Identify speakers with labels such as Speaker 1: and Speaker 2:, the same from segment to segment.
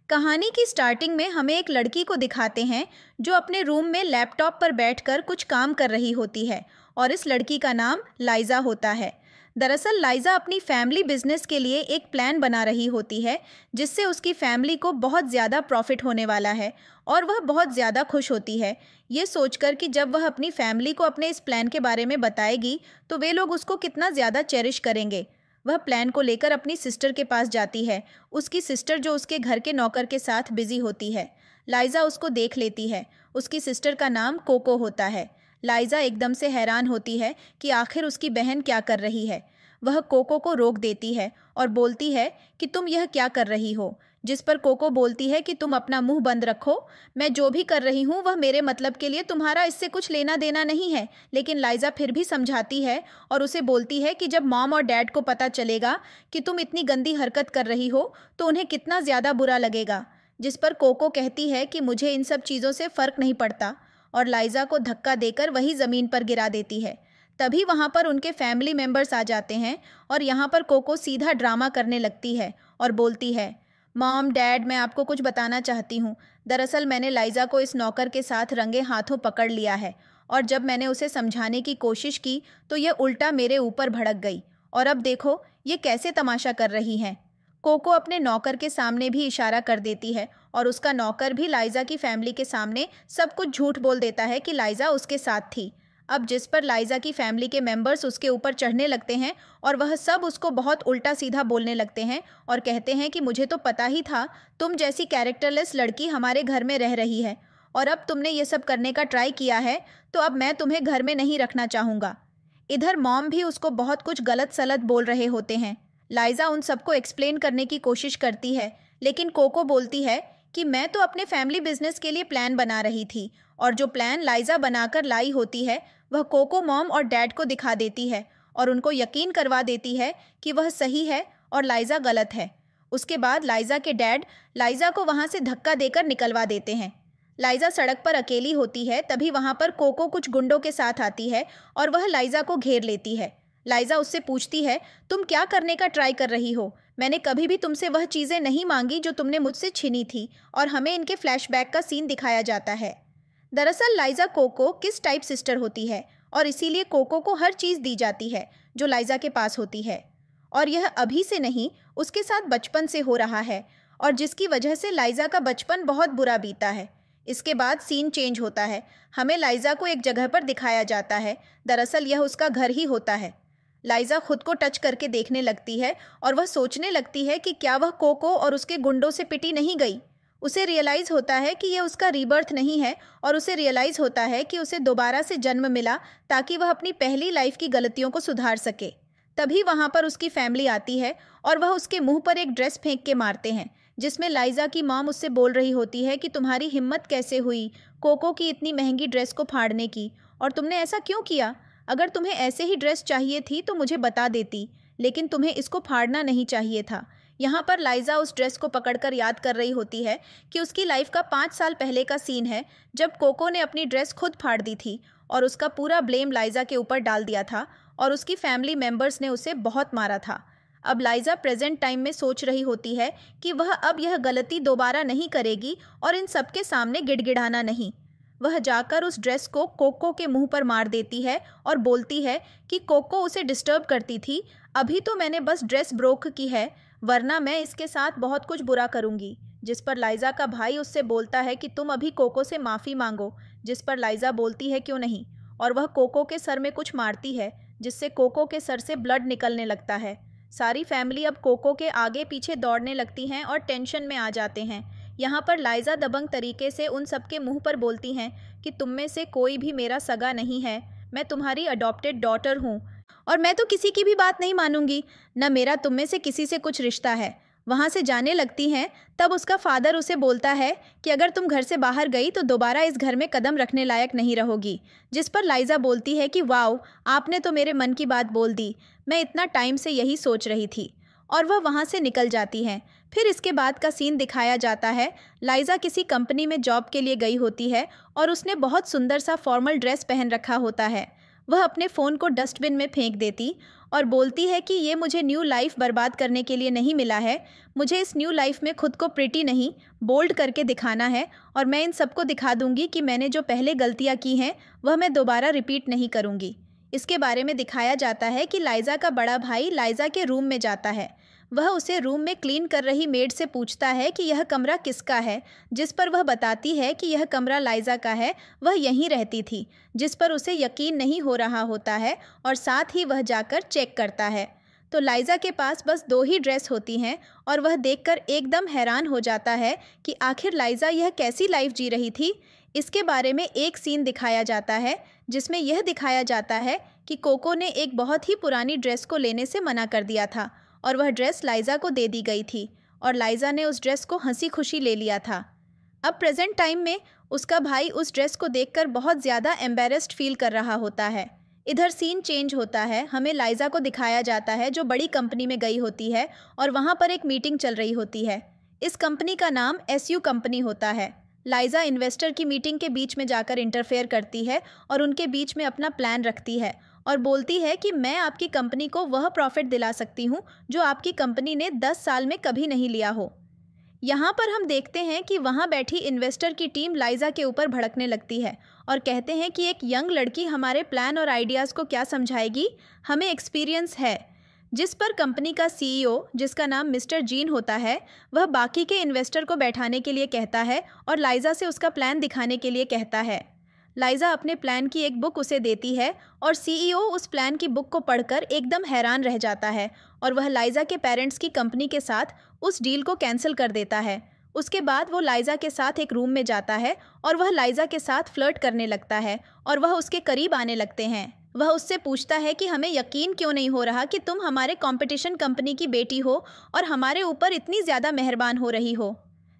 Speaker 1: कहानी की स्टार्टिंग में हमें एक लड़की को दिखाते हैं जो अपने रूम में लैपटॉप पर बैठकर कुछ काम कर रही होती है और इस लड़की का नाम लाइजा होता है। दरअसल लाइजा अपनी फैमिली बिजनेस के लिए एक प्लान बना रही होती है जिससे उसकी फैमिली को बहुत ज़्यादा प्रॉफिट होने वाला है और वह बहुत ज़्यादा खुश होती है ये सोचकर कि जब वह अपनी फैमिली को अपने इस प्लान के बारे में बताएगी तो वे लोग उसको कितना ज़्यादा चेरिश करेंगे। वह प्लान को लेकर अपनी सिस्टर के पास जाती है। उसकी सिस्टर जो उसके घर के नौकर के साथ बिजी होती है। लाइजा उसको देख लेती है। उसकी सिस्टर का नाम कोको होता है। लाइजा एकदम से हैरान होती है कि आखिर उसकी बहन क्या कर रही है। वह कोको को रोक देती है और बोलती है कि तुम यह क्या कर रही हो, जिस पर कोको बोलती है कि तुम अपना मुंह बंद रखो, मैं जो भी कर रही हूँ वह मेरे मतलब के लिए, तुम्हारा इससे कुछ लेना देना नहीं है। लेकिन लाइजा फिर भी समझाती है और उसे बोलती है कि जब मॉम और डैड को पता चलेगा कि तुम इतनी गंदी हरकत कर रही हो तो उन्हें कितना ज़्यादा बुरा लगेगा। जिस पर कोको कहती है कि मुझे इन सब चीज़ों से फ़र्क नहीं पड़ता और लाइजा को धक्का देकर वही ज़मीन पर गिरा देती है। तभी वहाँ पर उनके फैमिली मेम्बर्स आ जाते हैं और यहाँ पर कोको सीधा ड्रामा करने लगती है और बोलती है, मॉम डैड मैं आपको कुछ बताना चाहती हूँ। दरअसल मैंने लाइजा को इस नौकर के साथ रंगे हाथों पकड़ लिया है और जब मैंने उसे समझाने की कोशिश की तो यह उल्टा मेरे ऊपर भड़क गई और अब देखो ये कैसे तमाशा कर रही हैं। कोको अपने नौकर के सामने भी इशारा कर देती है और उसका नौकर भी लाइजा की फैमिली के सामने सब कुछ झूठ बोल देता है कि लाइजा उसके साथ थी। अब जिस पर लाइजा की फैमिली के मेंबर्स उसके ऊपर चढ़ने लगते हैं और वह सब उसको बहुत उल्टा सीधा बोलने लगते हैं और कहते हैं कि मुझे तो पता ही था तुम जैसी कैरेक्टरलेस लड़की हमारे घर में रह रही है और अब तुमने ये सब करने का ट्राई किया है तो अब मैं तुम्हें घर में नहीं रखना चाहूँगा। इधर मॉम भी उसको बहुत कुछ गलत सलत बोल रहे होते हैं। लाइजा उन सबको एक्सप्लेन करने की कोशिश करती है लेकिन कोको बोलती है कि मैं तो अपने फैमिली बिजनेस के लिए प्लान बना रही थी और जो प्लान लाइजा बनाकर लाई होती है वह कोको मॉम और डैड को दिखा देती है और उनको यकीन करवा देती है कि वह सही है और लाइजा गलत है। उसके बाद लाइजा के डैड लाइजा को वहाँ से धक्का देकर निकलवा देते हैं। लाइजा सड़क पर अकेली होती है तभी वहाँ पर कोको कुछ गुंडों के साथ आती है और वह लाइजा को घेर लेती है। लाइजा उससे पूछती है, तुम क्या करने का ट्राई कर रही हो? मैंने कभी भी तुमसे वह चीज़ें नहीं मांगी जो तुमने मुझसे छीनी थी और हमें इनके फ्लैशबैक का सीन दिखाया जाता है। दरअसल लाइजा कोको किस टाइप सिस्टर होती है और इसीलिए कोको को हर चीज़ दी जाती है जो लाइजा के पास होती है और यह अभी से नहीं उसके साथ बचपन से हो रहा है और जिसकी वजह से लाइजा का बचपन बहुत बुरा बीता है। इसके बाद सीन चेंज होता है। हमें लाइजा को एक जगह पर दिखाया जाता है। दरअसल यह उसका घर ही होता है। लाइजा खुद को टच करके देखने लगती है और वह सोचने लगती है कि क्या वह कोको और उसके गुंडों से पिटी नहीं गई। उसे रियलाइज़ होता है कि यह उसका रीबर्थ नहीं है और उसे रियलाइज़ होता है कि उसे दोबारा से जन्म मिला ताकि वह अपनी पहली लाइफ की गलतियों को सुधार सके। तभी वहाँ पर उसकी फैमिली आती है और वह उसके मुंह पर एक ड्रेस फेंक के मारते हैं जिसमें लाइजा की मॉम उससे बोल रही होती है कि तुम्हारी हिम्मत कैसे हुई कोको की इतनी महंगी ड्रेस को फाड़ने की और तुमने ऐसा क्यों किया? अगर तुम्हें ऐसे ही ड्रेस चाहिए थी तो मुझे बता देती, लेकिन तुम्हें इसको फाड़ना नहीं चाहिए था। यहाँ पर लाइजा उस ड्रेस को पकड़कर याद कर रही होती है कि उसकी लाइफ का 5 साल पहले का सीन है जब कोको ने अपनी ड्रेस खुद फाड़ दी थी और उसका पूरा ब्लेम लाइजा के ऊपर डाल दिया था और उसकी फैमिली मेंबर्स ने उसे बहुत मारा था। अब लाइजा प्रेजेंट टाइम में सोच रही होती है कि वह अब यह गलती दोबारा नहीं करेगी और इन सबके सामने गिड़गिड़ाना नहीं। वह जाकर उस ड्रेस को कोको के मुंह पर मार देती है और बोलती है कि कोको उसे डिस्टर्ब करती थी, अभी तो मैंने बस ड्रेस ब्रोक की है वरना मैं इसके साथ बहुत कुछ बुरा करूंगी। जिस पर लाइजा का भाई उससे बोलता है कि तुम अभी कोको से माफ़ी मांगो, जिस पर लाइजा बोलती है क्यों नहीं और वह कोको के सर में कुछ मारती है जिससे कोको के सर से ब्लड निकलने लगता है। सारी फैमिली अब कोको के आगे पीछे दौड़ने लगती हैं और टेंशन में आ जाते हैं। यहाँ पर लाइजा दबंग तरीके से उन सबके मुंह पर बोलती हैं कि तुम में से कोई भी मेरा सगा नहीं है, मैं तुम्हारी अडॉप्टेड डॉटर हूँ और मैं तो किसी की भी बात नहीं मानूंगी, न मेरा तुम में से किसी से कुछ रिश्ता है। वहाँ से जाने लगती हैं तब उसका फादर उसे बोलता है कि अगर तुम घर से बाहर गई तो दोबारा इस घर में कदम रखने लायक नहीं रहोगी। जिस पर लाइजा बोलती है कि वाओ, आपने तो मेरे मन की बात बोल दी, मैं इतना टाइम से यही सोच रही थी, और वह वहाँ से निकल जाती हैं। फिर इसके बाद का सीन दिखाया जाता है। लाइजा किसी कंपनी में जॉब के लिए गई होती है और उसने बहुत सुंदर सा फॉर्मल ड्रेस पहन रखा होता है। वह अपने फ़ोन को डस्टबिन में फेंक देती और बोलती है कि ये मुझे न्यू लाइफ बर्बाद करने के लिए नहीं मिला है, मुझे इस न्यू लाइफ में खुद को प्रिटी नहीं बोल्ड करके दिखाना है और मैं इन सबको दिखा दूंगी कि मैंने जो पहले गलतियाँ की हैं वह मैं दोबारा रिपीट नहीं करूँगी। इसके बारे में दिखाया जाता है कि लाइजा का बड़ा भाई लाइजा के रूम में जाता है। वह उसे रूम में क्लीन कर रही मेड से पूछता है कि यह कमरा किसका है, जिस पर वह बताती है कि यह कमरा लाइजा का है, वह यहीं रहती थी, जिस पर उसे यकीन नहीं हो रहा होता है और साथ ही वह जाकर चेक करता है तो लाइजा के पास बस 2 ही ड्रेस होती हैं और वह देखकर एकदम हैरान हो जाता है कि आखिर लाइजा यह कैसी लाइफ जी रही थी। इसके बारे में एक सीन दिखाया जाता है जिसमें यह दिखाया जाता है कि कोको ने एक बहुत ही पुरानी ड्रेस को लेने से मना कर दिया था और वह ड्रेस लाइजा को दे दी गई थी और लाइजा ने उस ड्रेस को हंसी खुशी ले लिया था। अब प्रेजेंट टाइम में उसका भाई उस ड्रेस को देखकर बहुत ज़्यादा एम्बेरस्ड फील कर रहा होता है। इधर सीन चेंज होता है, हमें लाइजा को दिखाया जाता है जो बड़ी कंपनी में गई होती है और वहाँ पर एक मीटिंग चल रही होती है। इस कंपनी का नाम SU कंपनी होता है। लाइजा इन्वेस्टर की मीटिंग के बीच में जाकर इंटरफेयर करती है और उनके बीच में अपना प्लान रखती है और बोलती है कि मैं आपकी कंपनी को वह प्रॉफिट दिला सकती हूँ जो आपकी कंपनी ने 10 साल में कभी नहीं लिया हो। यहाँ पर हम देखते हैं कि वहाँ बैठी इन्वेस्टर की टीम लाइजा के ऊपर भड़कने लगती है और कहते हैं कि एक यंग लड़की हमारे प्लान और आइडियाज़ को क्या समझाएगी, हमें एक्सपीरियंस है। जिस पर कंपनी का CEO, जिसका नाम मिस्टर जीन होता है, वह बाकी के इन्वेस्टर को बैठाने के लिए कहता है और लाइजा से उसका प्लान दिखाने के लिए कहता है। लाइजा अपने प्लान की एक बुक उसे देती है और CEO उस प्लान की बुक को पढ़कर एकदम हैरान रह जाता है और वह लाइजा के पेरेंट्स की कंपनी के साथ उस डील को कैंसिल कर देता है। उसके बाद वो लाइजा के साथ एक रूम में जाता है और वह लाइजा के साथ फ्लर्ट करने लगता है और वह उसके करीब आने लगते हैं। वह उससे पूछता है कि हमें यकीन क्यों नहीं हो रहा कि तुम हमारे कंपटीशन कंपनी की बेटी हो और हमारे ऊपर इतनी ज़्यादा मेहरबान हो रही हो।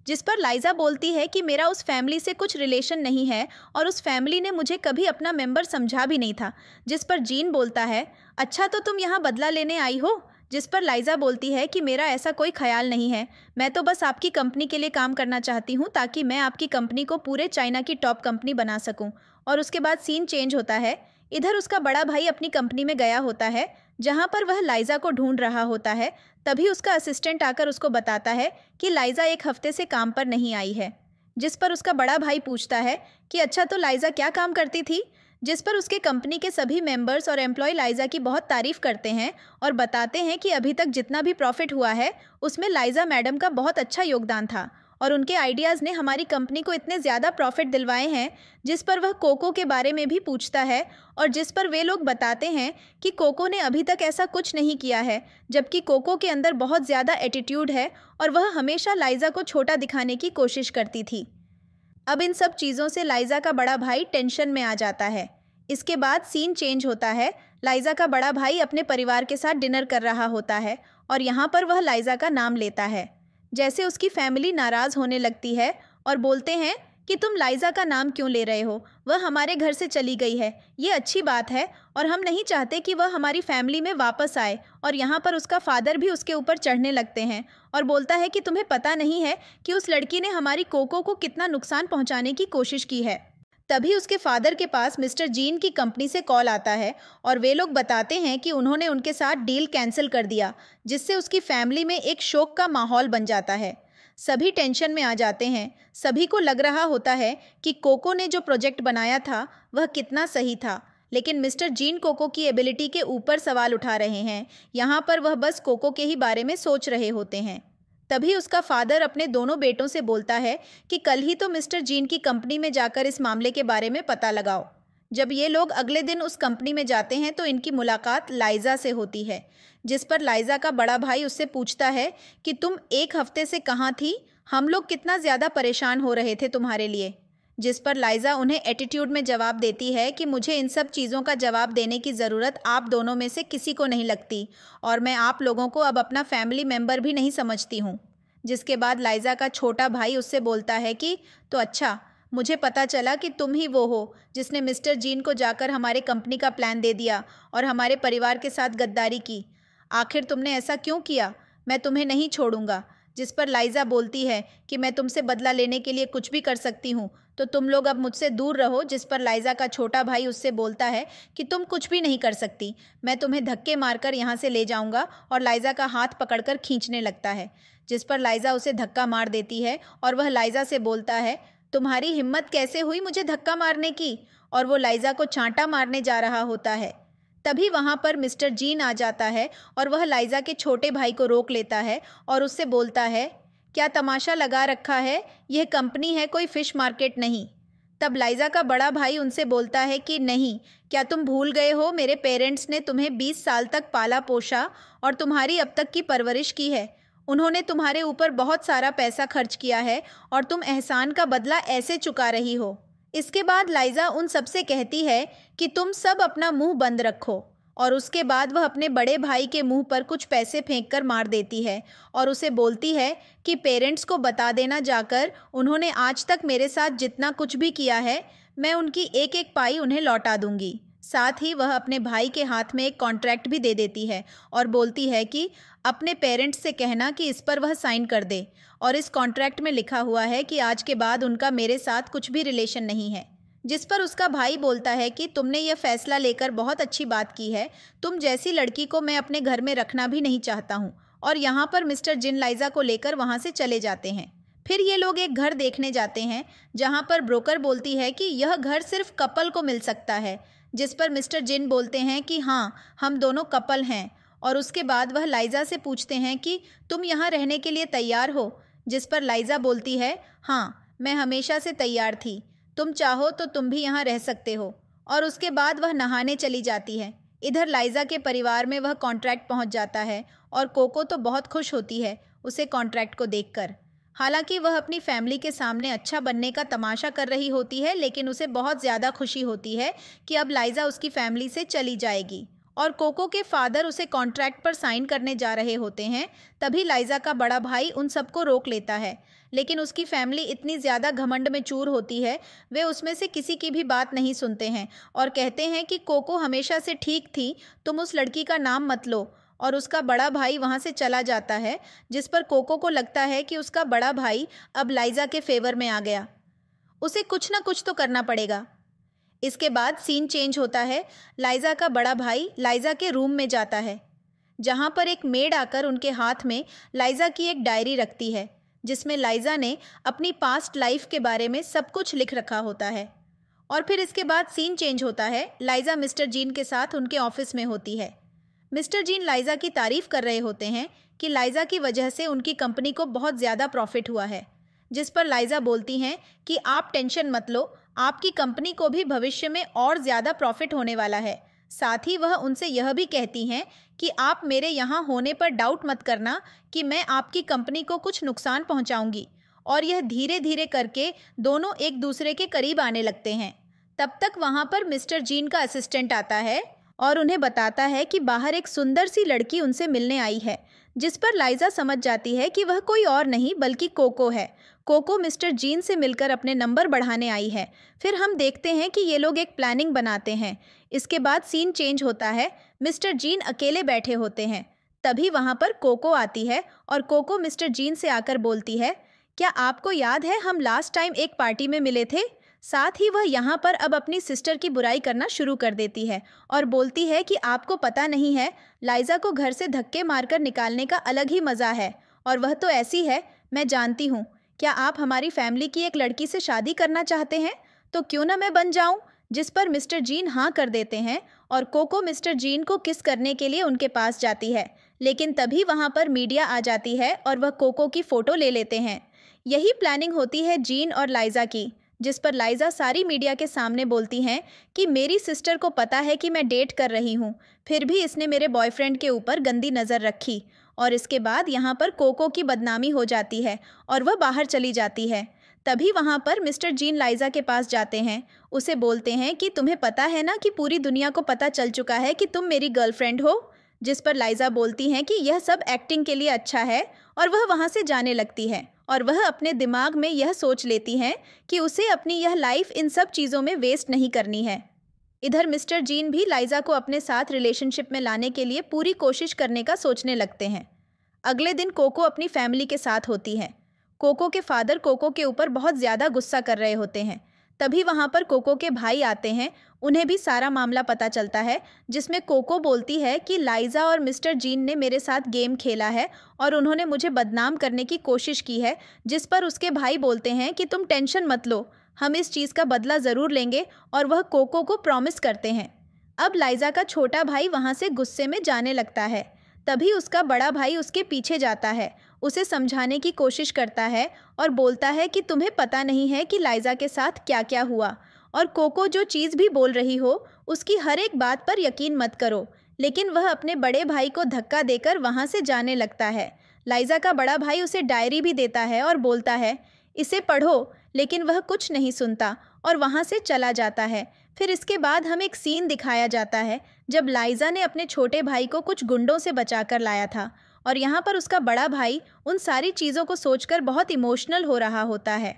Speaker 1: जिस पर लाइजा बोलती है कि मेरा उस फैमिली से कुछ रिलेशन नहीं है और उस फैमिली ने मुझे कभी अपना मेंबर समझा भी नहीं था। जिस पर जीन बोलता है, अच्छा तो तुम यहाँ बदला लेने आई हो। जिस पर लाइजा बोलती है कि मेरा ऐसा कोई ख्याल नहीं है, मैं तो बस आपकी कंपनी के लिए काम करना चाहती हूँ ताकि मैं आपकी कंपनी को पूरे चाइना की टॉप कंपनी बना सकूँ। और उसके बाद सीन चेंज होता है। इधर उसका बड़ा भाई अपनी कंपनी में गया होता है जहाँ पर वह लाइजा को ढूंढ रहा होता है। तभी उसका असिस्टेंट आकर उसको बताता है कि लाइजा 1 हफ्ते से काम पर नहीं आई है। जिस पर उसका बड़ा भाई पूछता है कि अच्छा तो लाइजा क्या काम करती थी। जिस पर उसके कंपनी के सभी मेंबर्स और एम्प्लॉय लाइजा की बहुत तारीफ़ करते हैं और बताते हैं कि अभी तक जितना भी प्रॉफिट हुआ है उसमें लाइजा मैडम का बहुत अच्छा योगदान था और उनके आइडियाज़ ने हमारी कंपनी को इतने ज़्यादा प्रॉफिट दिलवाए हैं। जिस पर वह कोको के बारे में भी पूछता है और जिस पर वे लोग बताते हैं कि कोको ने अभी तक ऐसा कुछ नहीं किया है, जबकि कोको के अंदर बहुत ज़्यादा एटीट्यूड है और वह हमेशा लाइजा को छोटा दिखाने की कोशिश करती थी। अब इन सब चीज़ों से लाइजा का बड़ा भाई टेंशन में आ जाता है। इसके बाद सीन चेंज होता है। लाइजा का बड़ा भाई अपने परिवार के साथ डिनर कर रहा होता है और यहाँ पर वह लाइजा का नाम लेता है। जैसे उसकी फैमिली नाराज़ होने लगती है और बोलते हैं कि तुम लाइजा का नाम क्यों ले रहे हो, वह हमारे घर से चली गई है, ये अच्छी बात है और हम नहीं चाहते कि वह हमारी फैमिली में वापस आए। और यहाँ पर उसका फादर भी उसके ऊपर चढ़ने लगते हैं और बोलता है कि तुम्हें पता नहीं है कि उस लड़की ने हमारी कोको को कितना नुकसान पहुँचाने की कोशिश की है। तभी उसके फादर के पास मिस्टर जीन की कंपनी से कॉल आता है और वे लोग बताते हैं कि उन्होंने उनके साथ डील कैंसिल कर दिया, जिससे उसकी फैमिली में एक शोक का माहौल बन जाता है। सभी टेंशन में आ जाते हैं। सभी को लग रहा होता है कि कोको ने जो प्रोजेक्ट बनाया था वह कितना सही था, लेकिन मिस्टर जीन कोको की एबिलिटी के ऊपर सवाल उठा रहे हैं। यहाँ पर वह बस कोको के ही बारे में सोच रहे होते हैं। तभी उसका फादर अपने दोनों बेटों से बोलता है कि कल ही तो मिस्टर जीन की कंपनी में जाकर इस मामले के बारे में पता लगाओ। जब ये लोग अगले दिन उस कंपनी में जाते हैं तो इनकी मुलाकात लाइजा से होती है। जिस पर लाइजा का बड़ा भाई उससे पूछता है कि तुम 1 हफ्ते से कहाँ थी, हम लोग कितना ज़्यादा परेशान हो रहे थे तुम्हारे लिए। जिस पर लाइजा उन्हें एटीट्यूड में जवाब देती है कि मुझे इन सब चीज़ों का जवाब देने की ज़रूरत आप दोनों में से किसी को नहीं लगती और मैं आप लोगों को अब अपना फैमिली मेम्बर भी नहीं समझती हूँ। जिसके बाद लाइजा का छोटा भाई उससे बोलता है कि तो अच्छा, मुझे पता चला कि तुम ही वो हो जिसने मिस्टर जीन को जाकर हमारे कंपनी का प्लान दे दिया और हमारे परिवार के साथ गद्दारी की। आखिर तुमने ऐसा क्यों किया? मैं तुम्हें नहीं छोड़ूंगा। जिस पर लाइजा बोलती है कि मैं तुमसे बदला लेने के लिए कुछ भी कर सकती हूँ, तो तुम लोग अब मुझसे दूर रहो। जिस पर लाइजा का छोटा भाई उससे बोलता है कि तुम कुछ भी नहीं कर सकती, मैं तुम्हें धक्के मारकर यहाँ से ले जाऊँगा, और लाइजा का हाथ पकड़कर खींचने लगता है। जिस पर लाइजा उसे धक्का मार देती है और वह लाइजा से बोलता है, तुम्हारी हिम्मत कैसे हुई मुझे धक्का मारने की, और वो लाइजा को चांटा मारने जा रहा होता है। तभी वहाँ पर मिस्टर जीन आ जाता है और वह लाइजा के छोटे भाई को रोक लेता है और उससे बोलता है, क्या तमाशा लगा रखा है, यह कंपनी है, कोई फिश मार्केट नहीं। तब लाइजा का बड़ा भाई उनसे बोलता है कि नहीं, क्या तुम भूल गए हो, मेरे पेरेंट्स ने तुम्हें 20 साल तक पाला पोसा और तुम्हारी अब तक की परवरिश की है। उन्होंने तुम्हारे ऊपर बहुत सारा पैसा खर्च किया है और तुम एहसान का बदला ऐसे चुका रही हो। इसके बाद लाइजा उन सबसे कहती है कि तुम सब अपना मुंह बंद रखो, और उसके बाद वह अपने बड़े भाई के मुंह पर कुछ पैसे फेंककर मार देती है और उसे बोलती है कि पेरेंट्स को बता देना जाकर, उन्होंने आज तक मेरे साथ जितना कुछ भी किया है मैं उनकी एक एक पाई उन्हें लौटा दूंगी। साथ ही वह अपने भाई के हाथ में एक कॉन्ट्रैक्ट भी दे देती है और बोलती है कि अपने पेरेंट्स से कहना कि इस पर वह साइन कर दे, और इस कॉन्ट्रैक्ट में लिखा हुआ है कि आज के बाद उनका मेरे साथ कुछ भी रिलेशन नहीं है। जिस पर उसका भाई बोलता है कि तुमने यह फैसला लेकर बहुत अच्छी बात की है, तुम जैसी लड़की को मैं अपने घर में रखना भी नहीं चाहता हूँ। और यहाँ पर मिस्टर जिन लाइजा को लेकर वहाँ से चले जाते हैं। फिर ये लोग एक घर देखने जाते हैं जहाँ पर ब्रोकर बोलती है कि यह घर सिर्फ कपल को मिल सकता है। जिस पर मिस्टर जिन बोलते हैं कि हाँ, हम दोनों कपल हैं, और उसके बाद वह लाइजा से पूछते हैं कि तुम यहाँ रहने के लिए तैयार हो। जिस पर लाइजा बोलती है, हाँ, मैं हमेशा से तैयार थी, तुम चाहो तो तुम भी यहाँ रह सकते हो। और उसके बाद वह नहाने चली जाती है। इधर लाइजा के परिवार में वह कॉन्ट्रैक्ट पहुँच जाता है और कोको तो बहुत खुश होती है उसे कॉन्ट्रैक्ट को देखकर। हालांकि वह अपनी फैमिली के सामने अच्छा बनने का तमाशा कर रही होती है, लेकिन उसे बहुत ज़्यादा खुशी होती है कि अब लाइजा उसकी फैमिली से चली जाएगी। और कोको के फादर उसे कॉन्ट्रैक्ट पर साइन करने जा रहे होते हैं। तभी लाइजा का बड़ा भाई उन सबको रोक लेता है, लेकिन उसकी फैमिली इतनी ज़्यादा घमंड में चूर होती है, वे उसमें से किसी की भी बात नहीं सुनते हैं और कहते हैं कि कोको हमेशा से ठीक थी, तुम उस लड़की का नाम मत लो। और उसका बड़ा भाई वहाँ से चला जाता है, जिस पर कोको को लगता है कि उसका बड़ा भाई अब लाइजा के फेवर में आ गया, उसे कुछ ना कुछ तो करना पड़ेगा। इसके बाद सीन चेंज होता है। लाइजा का बड़ा भाई लाइजा के रूम में जाता है, जहाँ पर एक मेड आकर उनके हाथ में लाइजा की एक डायरी रखती है, जिसमें लाइजा ने अपनी पास्ट लाइफ के बारे में सब कुछ लिख रखा होता है। और फिर इसके बाद सीन चेंज होता है। लाइजा मिस्टर जीन के साथ उनके ऑफिस में होती है। मिस्टर जीन लाइजा की तारीफ कर रहे होते हैं कि लाइजा की वजह से उनकी कंपनी को बहुत ज़्यादा प्रॉफिट हुआ है। जिस पर लाइजा बोलती हैं कि आप टेंशन मत लो, आपकी कंपनी को भी भविष्य में और ज़्यादा प्रॉफिट होने वाला है। साथ ही वह उनसे यह भी कहती हैं कि आप मेरे यहाँ होने पर डाउट मत करना कि मैं आपकी कंपनी को कुछ नुकसान पहुँचाऊँगी। और यह धीरे धीरे करके दोनों एक दूसरे के करीब आने लगते हैं। तब तक वहाँ पर मिस्टर जीन का असिस्टेंट आता है और उन्हें बताता है कि बाहर एक सुंदर सी लड़की उनसे मिलने आई है। जिस पर लाइजा समझ जाती है कि वह कोई और नहीं बल्कि कोको है। कोको मिस्टर जीन से मिलकर अपने नंबर बढ़ाने आई है। फिर हम देखते हैं कि ये लोग एक प्लानिंग बनाते हैं। इसके बाद सीन चेंज होता है। मिस्टर जीन अकेले बैठे होते हैं। तभी वहाँ पर कोको आती है और कोको मिस्टर जीन से आकर बोलती है, क्या आपको याद है हम लास्ट टाइम एक पार्टी में मिले थे? साथ ही वह यहाँ पर अब अपनी सिस्टर की बुराई करना शुरू कर देती है और बोलती है कि आपको पता नहीं है, लाइजा को घर से धक्के मारकर निकालने का अलग ही मज़ा है, और वह तो ऐसी है, मैं जानती हूँ। क्या आप हमारी फैमिली की एक लड़की से शादी करना चाहते हैं? तो क्यों ना मैं बन जाऊँ? जिस पर मिस्टर जीन हाँ कर देते हैं और कोको मिस्टर जीन को किस करने के लिए उनके पास जाती है। लेकिन तभी वहाँ पर मीडिया आ जाती है और वह कोको की फ़ोटो ले लेते हैं। यही प्लानिंग होती है जीन और लाइजा की। जिस पर लाइजा सारी मीडिया के सामने बोलती हैं कि मेरी सिस्टर को पता है कि मैं डेट कर रही हूँ, फिर भी इसने मेरे बॉयफ्रेंड के ऊपर गंदी नज़र रखी। और इसके बाद यहाँ पर कोको की बदनामी हो जाती है और वह बाहर चली जाती है। तभी वहाँ पर मिस्टर जीन लाइजा के पास जाते हैं। उसे बोलते हैं कि तुम्हें पता है ना कि पूरी दुनिया को पता चल चुका है कि तुम मेरी गर्लफ्रेंड हो। जिस पर लाइजा बोलती हैं कि यह सब एक्टिंग के लिए अच्छा है, और वह वहाँ से जाने लगती है। और वह अपने दिमाग में यह सोच लेती हैं कि उसे अपनी यह लाइफ इन सब चीज़ों में वेस्ट नहीं करनी है। इधर मिस्टर जीन भी लाइजा को अपने साथ रिलेशनशिप में लाने के लिए पूरी कोशिश करने का सोचने लगते हैं। अगले दिन कोको अपनी फैमिली के साथ होती है। कोको के फादर कोको के ऊपर बहुत ज़्यादा गुस्सा कर रहे होते हैं। तभी वहाँ पर कोको के भाई आते हैं। उन्हें भी सारा मामला पता चलता है, जिसमें कोको बोलती है कि लाइजा और मिस्टर जीन ने मेरे साथ गेम खेला है और उन्होंने मुझे बदनाम करने की कोशिश की है। जिस पर उसके भाई बोलते हैं कि तुम टेंशन मत लो, हम इस चीज़ का बदला ज़रूर लेंगे, और वह कोको को प्रॉमिस करते हैं। अब लाइजा का छोटा भाई वहाँ से गुस्से में जाने लगता है। तभी उसका बड़ा भाई उसके पीछे जाता है, उसे समझाने की कोशिश करता है और बोलता है कि तुम्हें पता नहीं है कि लाइजा के साथ क्या क्या हुआ, और कोको जो चीज़ भी बोल रही हो उसकी हर एक बात पर यकीन मत करो। लेकिन वह अपने बड़े भाई को धक्का देकर वहाँ से जाने लगता है। लाइजा का बड़ा भाई उसे डायरी भी देता है और बोलता है इसे पढ़ो, लेकिन वह कुछ नहीं सुनता और वहाँ से चला जाता है। फिर इसके बाद हमें एक सीन दिखाया जाता है जब लाइजा ने अपने छोटे भाई को कुछ गुंडों से बचाकर लाया था, और यहाँ पर उसका बड़ा भाई उन सारी चीज़ों को सोचकर बहुत इमोशनल हो रहा होता है।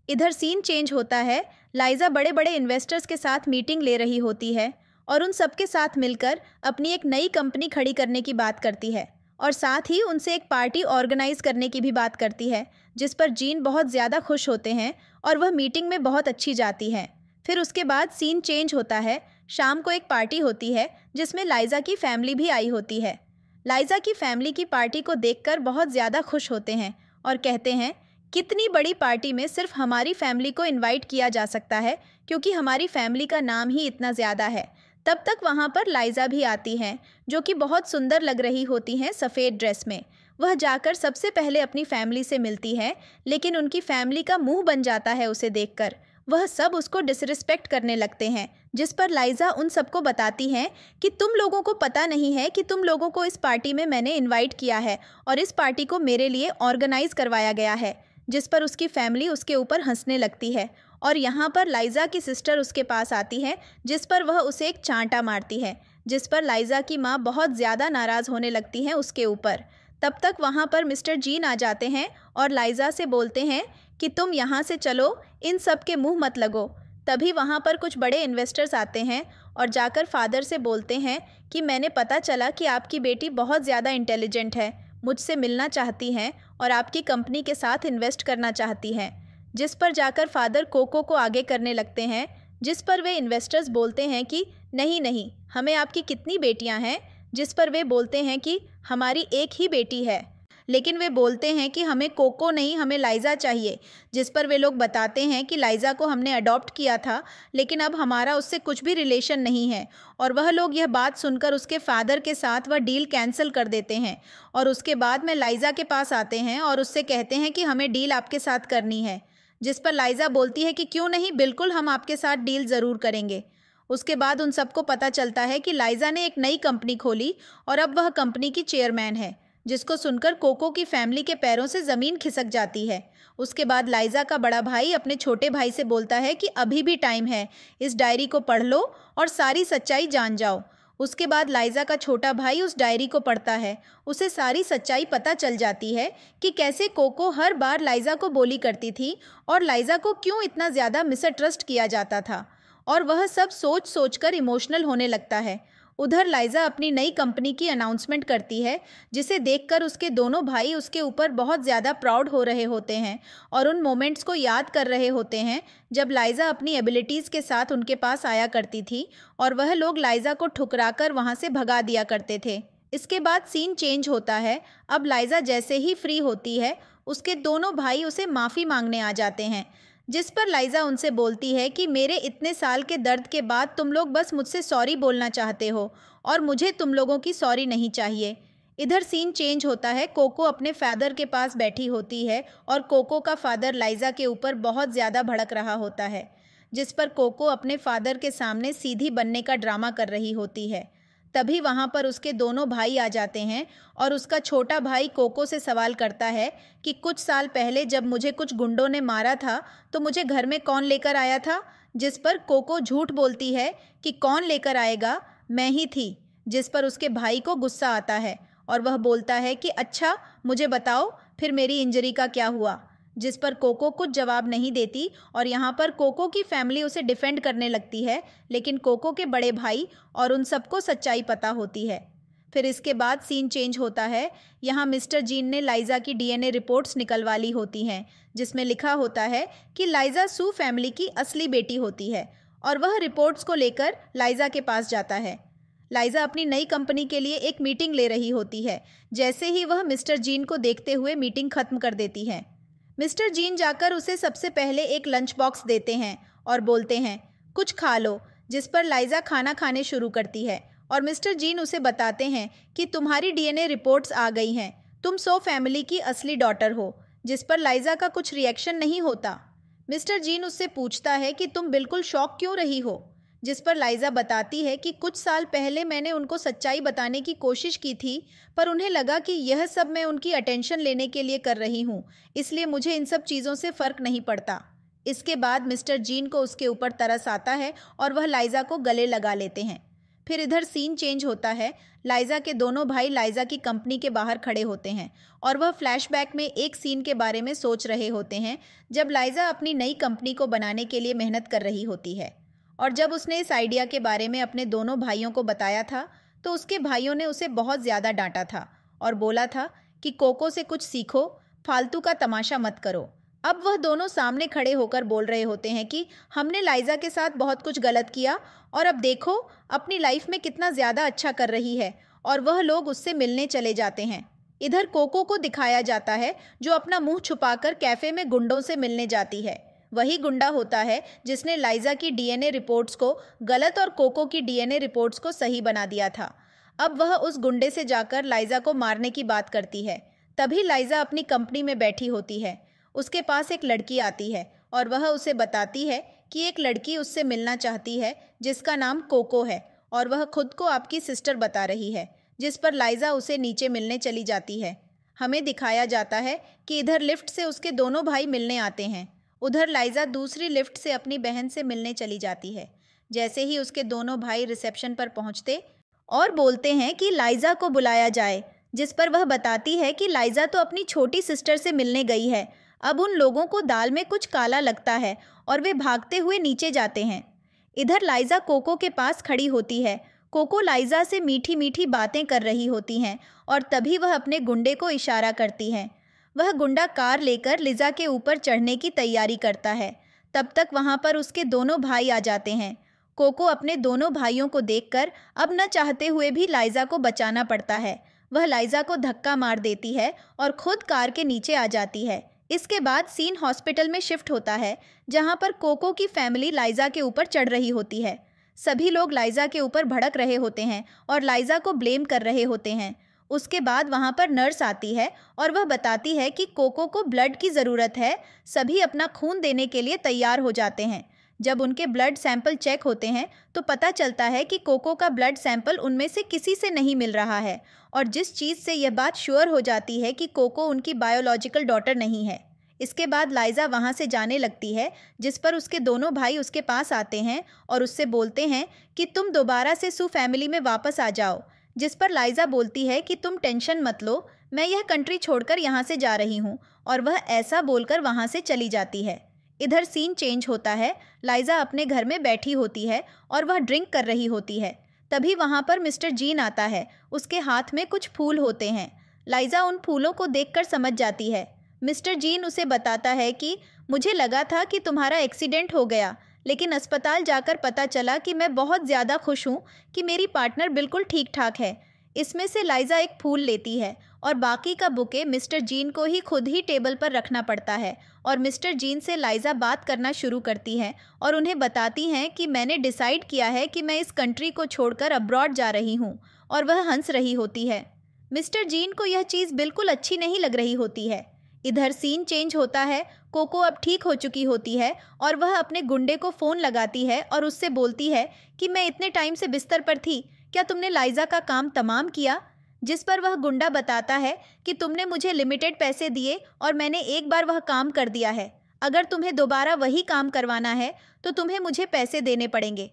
Speaker 1: इधर सीन चेंज होता है। लाइजा बड़े बड़े इन्वेस्टर्स के साथ मीटिंग ले रही होती है और उन सबके साथ मिलकर अपनी एक नई कंपनी खड़ी करने की बात करती है, और साथ ही उनसे एक पार्टी ऑर्गेनाइज करने की भी बात करती है, जिस पर जीन बहुत ज़्यादा खुश होते हैं और वह मीटिंग में बहुत अच्छी जाती है। फिर उसके बाद सीन चेंज होता है। शाम को एक पार्टी होती है जिसमें लाइजा की फैमिली भी आई होती है। लाइजा की फैमिली की पार्टी को देखकर बहुत ज़्यादा खुश होते हैं और कहते हैं कितनी बड़ी पार्टी में सिर्फ हमारी फैमिली को इनवाइट किया जा सकता है, क्योंकि हमारी फैमिली का नाम ही इतना ज़्यादा है। तब तक वहाँ पर लाइजा भी आती हैं, जो कि बहुत सुंदर लग रही होती हैं सफ़ेद ड्रेस में। वह जाकर सबसे पहले अपनी फैमिली से मिलती है, लेकिन उनकी फैमिली का मुंह बन जाता है उसे देखकर। वह सब उसको डिसरिस्पेक्ट करने लगते हैं, जिस पर लाइजा उन सबको बताती हैं कि तुम लोगों को पता नहीं है कि तुम लोगों को इस पार्टी में मैंने इनवाइट किया है और इस पार्टी को मेरे लिए ऑर्गेनाइज करवाया गया है। जिस पर उसकी फैमिली उसके ऊपर हंसने लगती है, और यहाँ पर लाइजा की सिस्टर उसके पास आती है, जिस पर वह उसे एक चांटा मारती है, जिस पर लाइजा की माँ बहुत ज़्यादा नाराज़ होने लगती हैं उसके ऊपर। तब तक वहाँ पर मिस्टर जीन आ जाते हैं और लाइजा से बोलते हैं कि तुम यहाँ से चलो, इन सब के मुँह मत लगो। तभी वहाँ पर कुछ बड़े इन्वेस्टर्स आते हैं और जाकर फादर से बोलते हैं कि मैंने पता चला कि आपकी बेटी बहुत ज़्यादा इंटेलिजेंट है, मुझसे मिलना चाहती हैं और आपकी कंपनी के साथ इन्वेस्ट करना चाहती हैं। जिस पर जाकर फादर कोको को आगे करने लगते हैं, जिस पर वे इन्वेस्टर्स बोलते हैं कि नहीं नहीं, हमें आपकी कितनी बेटियां हैं, जिस पर वे बोलते हैं कि हमारी एक ही बेटी है। लेकिन वे बोलते हैं कि हमें कोको नहीं, हमें लाइजा चाहिए। जिस पर वे लोग बताते हैं कि लाइजा को हमने अडॉप्ट किया था, लेकिन अब हमारा उससे कुछ भी रिलेशन नहीं है। और वह लोग यह बात सुनकर उसके फादर के साथ वह डील कैंसिल कर देते हैं, और उसके बाद में लाइजा के पास आते हैं और उससे कहते हैं कि हमें डील आपके साथ करनी है। जिस पर लाइजा बोलती है कि क्यों नहीं, बिल्कुल हम आपके साथ डील ज़रूर करेंगे। उसके बाद उन सबको पता चलता है कि लाइजा ने एक नई कंपनी खोली और अब वह कंपनी की चेयरमैन है, जिसको सुनकर कोको की फैमिली के पैरों से ज़मीन खिसक जाती है। उसके बाद लाइजा का बड़ा भाई अपने छोटे भाई से बोलता है कि अभी भी टाइम है, इस डायरी को पढ़ लो और सारी सच्चाई जान जाओ। उसके बाद लाइजा का छोटा भाई उस डायरी को पढ़ता है। उसे सारी सच्चाई पता चल जाती है कि कैसे कोको हर बार लाइजा को बोली करती थी और लाइजा को क्यों इतना ज़्यादा मिसट्रस्ट किया जाता था, और वह सब सोच सोच कर इमोशनल होने लगता है। उधर लाइजा अपनी नई कंपनी की अनाउंसमेंट करती है, जिसे देखकर उसके दोनों भाई उसके ऊपर बहुत ज़्यादा प्राउड हो रहे होते हैं और उन मोमेंट्स को याद कर रहे होते हैं जब लाइजा अपनी एबिलिटीज़ के साथ उनके पास आया करती थी और वह लोग लाइजा को ठुकराकर वहाँ से भगा दिया करते थे। इसके बाद सीन चेंज होता है। अब लाइजा जैसे ही फ्री होती है, उसके दोनों भाई उसे माफ़ी मांगने आ जाते हैं, जिस पर लाइजा उनसे बोलती है कि मेरे इतने साल के दर्द के बाद तुम लोग बस मुझसे सॉरी बोलना चाहते हो और मुझे तुम लोगों की सॉरी नहीं चाहिए। इधर सीन चेंज होता है। कोको अपने फादर के पास बैठी होती है और कोको का फादर लाइजा के ऊपर बहुत ज़्यादा भड़क रहा होता है, जिस पर कोको अपने फादर के सामने सीधी बनने का ड्रामा कर रही होती है। तभी वहाँ पर उसके दोनों भाई आ जाते हैं और उसका छोटा भाई कोको से सवाल करता है कि कुछ साल पहले जब मुझे कुछ गुंडों ने मारा था तो मुझे घर में कौन लेकर आया था, जिस पर कोको झूठ बोलती है कि कौन लेकर आएगा, मैं ही थी। जिस पर उसके भाई को गुस्सा आता है और वह बोलता है कि अच्छा मुझे बताओ फिर मेरी इंजरी का क्या हुआ, जिस पर कोको कुछ जवाब नहीं देती और यहाँ पर कोको की फैमिली उसे डिफेंड करने लगती है, लेकिन कोको के बड़े भाई और उन सबको सच्चाई पता होती है। फिर इसके बाद सीन चेंज होता है। यहाँ मिस्टर जीन ने लाइजा की डीएनए रिपोर्ट्स निकलवा ली होती हैं, जिसमें लिखा होता है कि लाइजा सू फैमिली की असली बेटी होती है, और वह रिपोर्ट्स को लेकर लाइजा के पास जाता है। लाइजा अपनी नई कंपनी के लिए एक मीटिंग ले रही होती है। जैसे ही वह मिस्टर जीन को देखते हुए मीटिंग खत्म कर देती है। मिस्टर जीन जाकर उसे सबसे पहले एक लंच बॉक्स देते हैं और बोलते हैं, कुछ खा लो, जिस पर लाइजा खाना खाने शुरू करती है। और मिस्टर जीन उसे बताते हैं कि तुम्हारी डीएनए रिपोर्ट्स आ गई हैं, तुम सो फैमिली की असली डॉटर हो, जिस पर लाइजा का कुछ रिएक्शन नहीं होता। मिस्टर जीन उससे पूछता है कि तुम बिल्कुल शॉक क्यों रही हो, जिस पर लाइजा बताती है कि कुछ साल पहले मैंने उनको सच्चाई बताने की कोशिश की थी, पर उन्हें लगा कि यह सब मैं उनकी अटेंशन लेने के लिए कर रही हूँ, इसलिए मुझे इन सब चीज़ों से फ़र्क नहीं पड़ता। इसके बाद मिस्टर जीन को उसके ऊपर तरस आता है और वह लाइजा को गले लगा लेते हैं। फिर इधर सीन चेंज होता है। लाइजा के दोनों भाई लाइजा की कंपनी के बाहर खड़े होते हैं और वह फ्लैशबैक में एक सीन के बारे में सोच रहे होते हैं, जब लाइजा अपनी नई कंपनी को बनाने के लिए मेहनत कर रही होती है। और जब उसने इस आइडिया के बारे में अपने दोनों भाइयों को बताया था, तो उसके भाइयों ने उसे बहुत ज़्यादा डांटा था और बोला था कि कोको से कुछ सीखो, फालतू का तमाशा मत करो। अब वह दोनों सामने खड़े होकर बोल रहे होते हैं कि हमने लाइजा के साथ बहुत कुछ गलत किया, और अब देखो अपनी लाइफ में कितना ज़्यादा अच्छा कर रही है, और वह लोग उससे मिलने चले जाते हैं। इधर कोको को दिखाया जाता है, जो अपना मुंह छुपाकर कैफ़े में गुंडों से मिलने जाती है। वही गुंडा होता है जिसने लाइजा की डीएनए रिपोर्ट्स को गलत और कोको की डीएनए रिपोर्ट्स को सही बना दिया था। अब वह उस गुंडे से जाकर लाइजा को मारने की बात करती है। तभी लाइजा अपनी कंपनी में बैठी होती है। उसके पास एक लड़की आती है और वह उसे बताती है कि एक लड़की उससे मिलना चाहती है जिसका नाम कोको है, और वह खुद को आपकी सिस्टर बता रही है, जिस पर लाइजा उसे नीचे मिलने चली जाती है। हमें दिखाया जाता है कि इधर लिफ्ट से उसके दोनों भाई मिलने आते हैं, उधर लाइजा दूसरी लिफ्ट से अपनी बहन से मिलने चली जाती है। जैसे ही उसके दोनों भाई रिसेप्शन पर पहुंचते और बोलते हैं कि लाइजा को बुलाया जाए, जिस पर वह बताती है कि लाइजा तो अपनी छोटी सिस्टर से मिलने गई है। अब उन लोगों को दाल में कुछ काला लगता है और वे भागते हुए नीचे जाते हैं। इधर लाइजा कोको के पास खड़ी होती है। कोको लाइजा से मीठी मीठी बातें कर रही होती हैं और तभी वह अपने गुंडे को इशारा करती है। वह गुंडा कार लेकर लिजा के ऊपर चढ़ने की तैयारी करता है। तब तक वहाँ पर उसके दोनों भाई आ जाते हैं। कोको अपने दोनों भाइयों को देखकर अब न चाहते हुए भी लाइजा को बचाना पड़ता है। वह लाइजा को धक्का मार देती है और खुद कार के नीचे आ जाती है। इसके बाद सीन हॉस्पिटल में शिफ्ट होता है, जहां पर कोको की फैमिली लाइजा के ऊपर चढ़ रही होती है। सभी लोग लाइजा के ऊपर भड़क रहे होते हैं और लाइजा को ब्लेम कर रहे होते हैं। उसके बाद वहां पर नर्स आती है और वह बताती है कि कोको को ब्लड की ज़रूरत है। सभी अपना खून देने के लिए तैयार हो जाते हैं। जब उनके ब्लड सैंपल चेक होते हैं तो पता चलता है कि कोको का ब्लड सैंपल उनमें से किसी से नहीं मिल रहा है, और जिस चीज़ से यह बात श्योर हो जाती है कि कोको उनकी बायोलॉजिकल डॉटर नहीं है। इसके बाद लाइजा वहाँ से जाने लगती है, जिस पर उसके दोनों भाई उसके पास आते हैं और उससे बोलते हैं कि तुम दोबारा से सू फैमिली में वापस आ जाओ। जिस पर लाइजा बोलती है कि तुम टेंशन मत लो, मैं यह कंट्री छोड़कर यहाँ से जा रही हूँ, और वह ऐसा बोलकर वहाँ से चली जाती है। इधर सीन चेंज होता है। लाइजा अपने घर में बैठी होती है और वह ड्रिंक कर रही होती है। तभी वहाँ पर मिस्टर जीन आता है। उसके हाथ में कुछ फूल होते हैं। लाइजा उन फूलों को देखकर समझ जाती है। मिस्टर जीन उसे बताता है कि मुझे लगा था कि तुम्हारा एक्सीडेंट हो गया, लेकिन अस्पताल जाकर पता चला कि मैं बहुत ज़्यादा खुश हूँ कि मेरी पार्टनर बिल्कुल ठीक ठाक है। इसमें से लाइजा एक फूल लेती है और बाकी का बुके मिस्टर जीन को ही खुद ही टेबल पर रखना पड़ता है, और मिस्टर जीन से लाइजा बात करना शुरू करती है और उन्हें बताती हैं कि मैंने डिसाइड किया है कि मैं इस कंट्री को छोड़कर अब्रॉड जा रही हूँ, और वह हंस रही होती है। मिस्टर जीन को यह चीज़ बिल्कुल अच्छी नहीं लग रही होती है। इधर सीन चेंज होता है। कोको अब ठीक हो चुकी होती है और वह अपने गुंडे को फ़ोन लगाती है और उससे बोलती है कि मैं इतने टाइम से बिस्तर पर थी, क्या तुमने लाइजा का काम तमाम किया? जिस पर वह गुंडा बताता है कि तुमने मुझे लिमिटेड पैसे दिए और मैंने एक बार वह काम कर दिया है। अगर तुम्हें दोबारा वही काम करवाना है तो तुम्हें मुझे पैसे देने पड़ेंगे।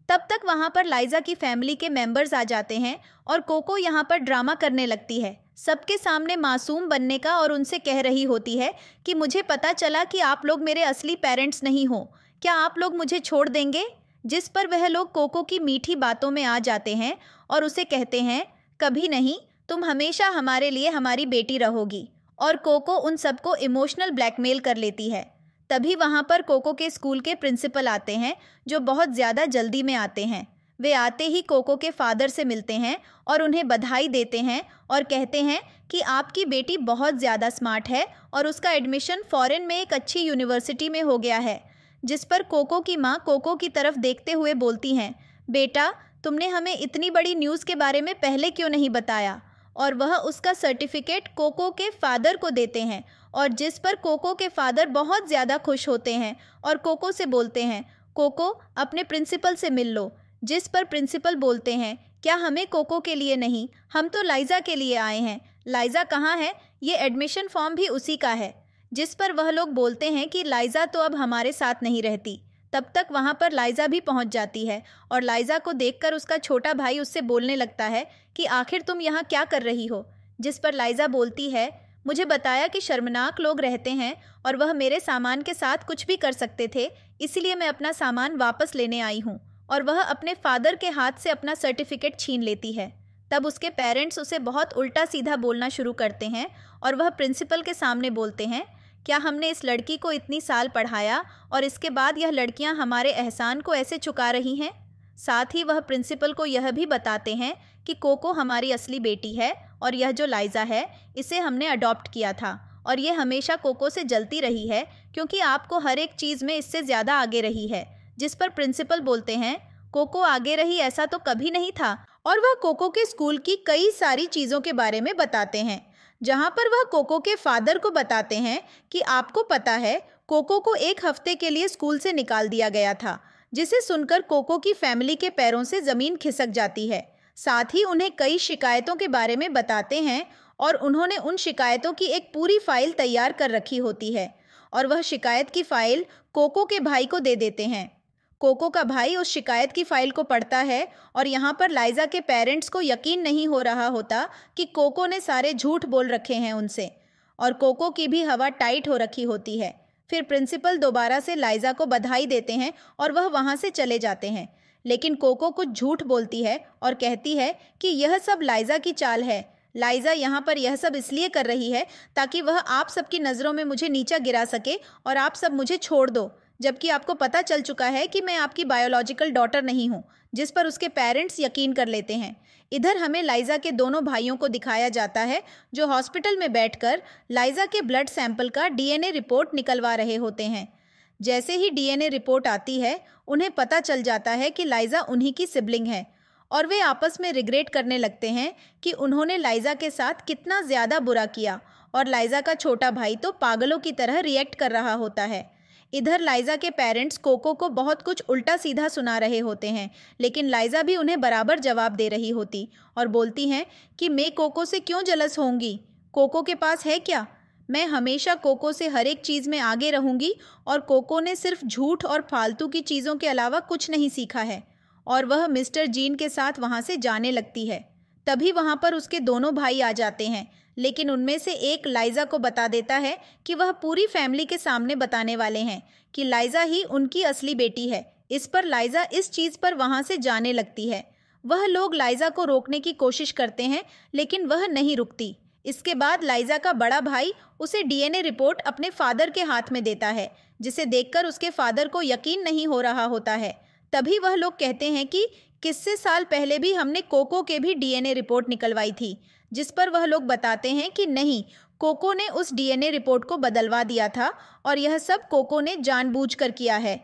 Speaker 1: तब तक वहाँ पर लाइजा की फैमिली के मेंबर्स आ जाते हैं और कोको यहाँ पर ड्रामा करने लगती है, सबके सामने मासूम बनने का, और उनसे कह रही होती है कि मुझे पता चला कि आप लोग मेरे असली पेरेंट्स नहीं हो, क्या आप लोग मुझे छोड़ देंगे? जिस पर वह लोग कोको की मीठी बातों में आ जाते हैं और उसे कहते हैं कभी नहीं, तुम हमेशा हमारे लिए हमारी बेटी रहोगी। और कोको उन सबको इमोशनल ब्लैकमेल कर लेती है। तभी वहाँ पर कोको के स्कूल के प्रिंसिपल आते हैं, जो बहुत ज़्यादा जल्दी में आते हैं। वे आते ही कोको के फादर से मिलते हैं और उन्हें बधाई देते हैं और कहते हैं कि आपकी बेटी बहुत ज़्यादा स्मार्ट है और उसका एडमिशन फॉरेन में एक अच्छी यूनिवर्सिटी में हो गया है। जिस पर कोको की माँ कोको की तरफ देखते हुए बोलती हैं, बेटा, तुमने हमें इतनी बड़ी न्यूज़ के बारे में पहले क्यों नहीं बताया। और वह उसका सर्टिफिकेट कोको के फादर को देते हैं, और जिस पर कोको के फादर बहुत ज़्यादा खुश होते हैं और कोको से बोलते हैं, कोको, अपने प्रिंसिपल से मिल लो। जिस पर प्रिंसिपल बोलते हैं, क्या हमें कोको के लिए नहीं, हम तो लाइजा के लिए आए हैं। लाइजा कहाँ है? ये एडमिशन फॉर्म भी उसी का है। जिस पर वह लोग बोलते हैं कि लाइजा तो अब हमारे साथ नहीं रहती। तब तक वहाँ पर लाइजा भी पहुँच जाती है और लाइजा को देखकर उसका छोटा भाई उससे बोलने लगता है कि आखिर तुम यहाँ क्या कर रही हो। जिस पर लाइजा बोलती है, मुझे बताया कि शर्मनाक लोग रहते हैं और वह मेरे सामान के साथ कुछ भी कर सकते थे, इसलिए मैं अपना सामान वापस लेने आई हूँ। और वह अपने फादर के हाथ से अपना सर्टिफिकेट छीन लेती है। तब उसके पेरेंट्स उसे बहुत उल्टा सीधा बोलना शुरू करते हैं और वह प्रिंसिपल के सामने बोलते हैं, क्या हमने इस लड़की को इतनी साल पढ़ाया और इसके बाद यह लड़कियां हमारे एहसान को ऐसे चुका रही हैं। साथ ही वह प्रिंसिपल को यह भी बताते हैं कि कोको हमारी असली बेटी है और यह जो लाइजा है, इसे हमने अडॉप्ट किया था और ये हमेशा कोको से जलती रही है क्योंकि आपको हर एक चीज़ में इससे ज़्यादा आगे रही है। जिस पर प्रिंसिपल बोलते हैं, कोको आगे रही ऐसा तो कभी नहीं था। और वह कोको के स्कूल की कई सारी चीज़ों के बारे में बताते हैं, जहाँ पर वह कोको के फादर को बताते हैं कि आपको पता है, कोको को एक हफ्ते के लिए स्कूल से निकाल दिया गया था। जिसे सुनकर कोको की फैमिली के पैरों से ज़मीन खिसक जाती है। साथ ही उन्हें कई शिकायतों के बारे में बताते हैं और उन्होंने उन शिकायतों की एक पूरी फाइल तैयार कर रखी होती है और वह शिकायत की फाइल कोको के भाई को दे देते हैं। कोको का भाई उस शिकायत की फाइल को पढ़ता है और यहाँ पर लाइजा के पेरेंट्स को यकीन नहीं हो रहा होता कि कोको ने सारे झूठ बोल रखे हैं उनसे, और कोको की भी हवा टाइट हो रखी होती है। फिर प्रिंसिपल दोबारा से लाइजा को बधाई देते हैं और वह वहाँ से चले जाते हैं, लेकिन कोको कुछ झूठ बोलती है और कहती है कि यह सब लाइजा की चाल है। लाइजा यहाँ पर यह सब इसलिए कर रही है ताकि वह आप सबकी नज़रों में मुझे नीचा गिरा सके और आप सब मुझे छोड़ दो, जबकि आपको पता चल चुका है कि मैं आपकी बायोलॉजिकल डॉटर नहीं हूँ। जिस पर उसके पेरेंट्स यकीन कर लेते हैं। इधर हमें लाइजा के दोनों भाइयों को दिखाया जाता है, जो हॉस्पिटल में बैठकर लाइजा के ब्लड सैंपल का डीएनए रिपोर्ट निकलवा रहे होते हैं। जैसे ही डीएनए रिपोर्ट आती है, उन्हें पता चल जाता है कि लाइजा उन्हीं की सिबलिंग है और वे आपस में रिग्रेट करने लगते हैं कि उन्होंने लाइजा के साथ कितना ज़्यादा बुरा किया, और लाइजा का छोटा भाई तो पागलों की तरह रिएक्ट कर रहा होता है। इधर लाइजा के पेरेंट्स कोको को बहुत कुछ उल्टा सीधा सुना रहे होते हैं, लेकिन लाइजा भी उन्हें बराबर जवाब दे रही होती और बोलती हैं कि मैं कोको से क्यों जलस होंगी, कोको के पास है क्या। मैं हमेशा कोको से हर एक चीज़ में आगे रहूंगी और कोको ने सिर्फ झूठ और फालतू की चीज़ों के अलावा कुछ नहीं सीखा है। और वह मिस्टर जीन के साथ वहाँ से जाने लगती है। तभी वहाँ पर उसके दोनों भाई आ जाते हैं, लेकिन उनमें से एक लाइजा को बता देता है कि वह पूरी फैमिली के सामने बताने वाले हैं कि लाइजा ही उनकी असली बेटी है। इस पर लाइजा इस चीज़ पर वहाँ से जाने लगती है। वह लोग लाइजा को रोकने की कोशिश करते हैं, लेकिन वह नहीं रुकती। इसके बाद लाइजा का बड़ा भाई उसे डीएनए रिपोर्ट अपने फादर के हाथ में देता है, जिसे देखकर उसके फादर को यकीन नहीं हो रहा होता है। तभी वह लोग कहते हैं कि किससे साल पहले भी हमने कोको के भी डीएनए रिपोर्ट निकलवाई थी। जिस पर वह लोग बताते हैं कि नहीं, कोको ने उस डीएनए रिपोर्ट को बदलवा दिया था और यह सब कोको ने जानबूझकर किया है।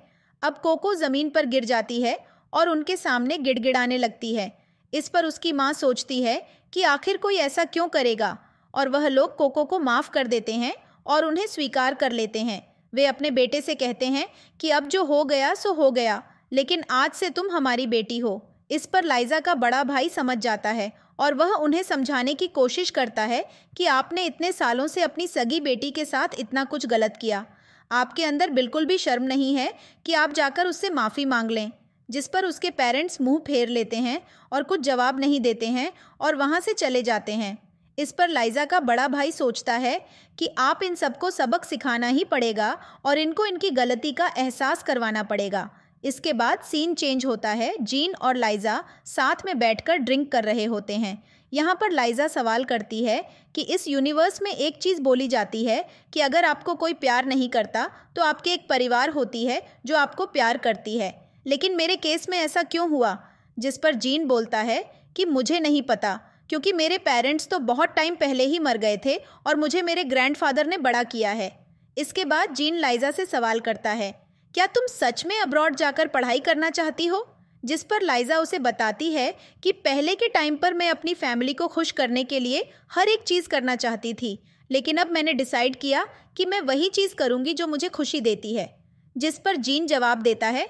Speaker 1: अब कोको ज़मीन पर गिर जाती है और उनके सामने गिड़गिड़ाने लगती है। इस पर उसकी माँ सोचती है कि आखिर कोई ऐसा क्यों करेगा, और वह लोग कोको को माफ़ कर देते हैं और उन्हें स्वीकार कर लेते हैं। वे अपने बेटे से कहते हैं कि अब जो हो गया सो हो गया, लेकिन आज से तुम हमारी बेटी हो। इस पर लाइजा का बड़ा भाई समझ जाता है और वह उन्हें समझाने की कोशिश करता है कि आपने इतने सालों से अपनी सगी बेटी के साथ इतना कुछ गलत किया। आपके अंदर बिल्कुल भी शर्म नहीं है कि आप जाकर उससे माफ़ी मांग लें। जिस पर उसके पेरेंट्स मुंह फेर लेते हैं और कुछ जवाब नहीं देते हैं और वहाँ से चले जाते हैं। इस पर लाइजा का बड़ा भाई सोचता है कि आप इन सबको सबक सिखाना ही पड़ेगा और इनको इनकी गलती का एहसास करवाना पड़ेगा। इसके बाद सीन चेंज होता है। जीन और लाइजा साथ में बैठकर ड्रिंक कर रहे होते हैं। यहाँ पर लाइजा सवाल करती है कि इस यूनिवर्स में एक चीज़ बोली जाती है कि अगर आपको कोई प्यार नहीं करता तो आपके एक परिवार होती है जो आपको प्यार करती है, लेकिन मेरे केस में ऐसा क्यों हुआ? जिस पर जीन बोलता है कि मुझे नहीं पता, क्योंकि मेरे पेरेंट्स तो बहुत टाइम पहले ही मर गए थे और मुझे मेरे ग्रैंडफादर ने बड़ा किया है। इसके बाद जीन लाइजा से सवाल करता है, क्या तुम सच में अब्रॉड जाकर पढ़ाई करना चाहती हो? जिस पर लाइजा उसे बताती है कि पहले के टाइम पर मैं अपनी फैमिली को खुश करने के लिए हर एक चीज़ करना चाहती थी, लेकिन अब मैंने डिसाइड किया कि मैं वही चीज़ करूँगी जो मुझे खुशी देती है। जिस पर जीन जवाब देता है,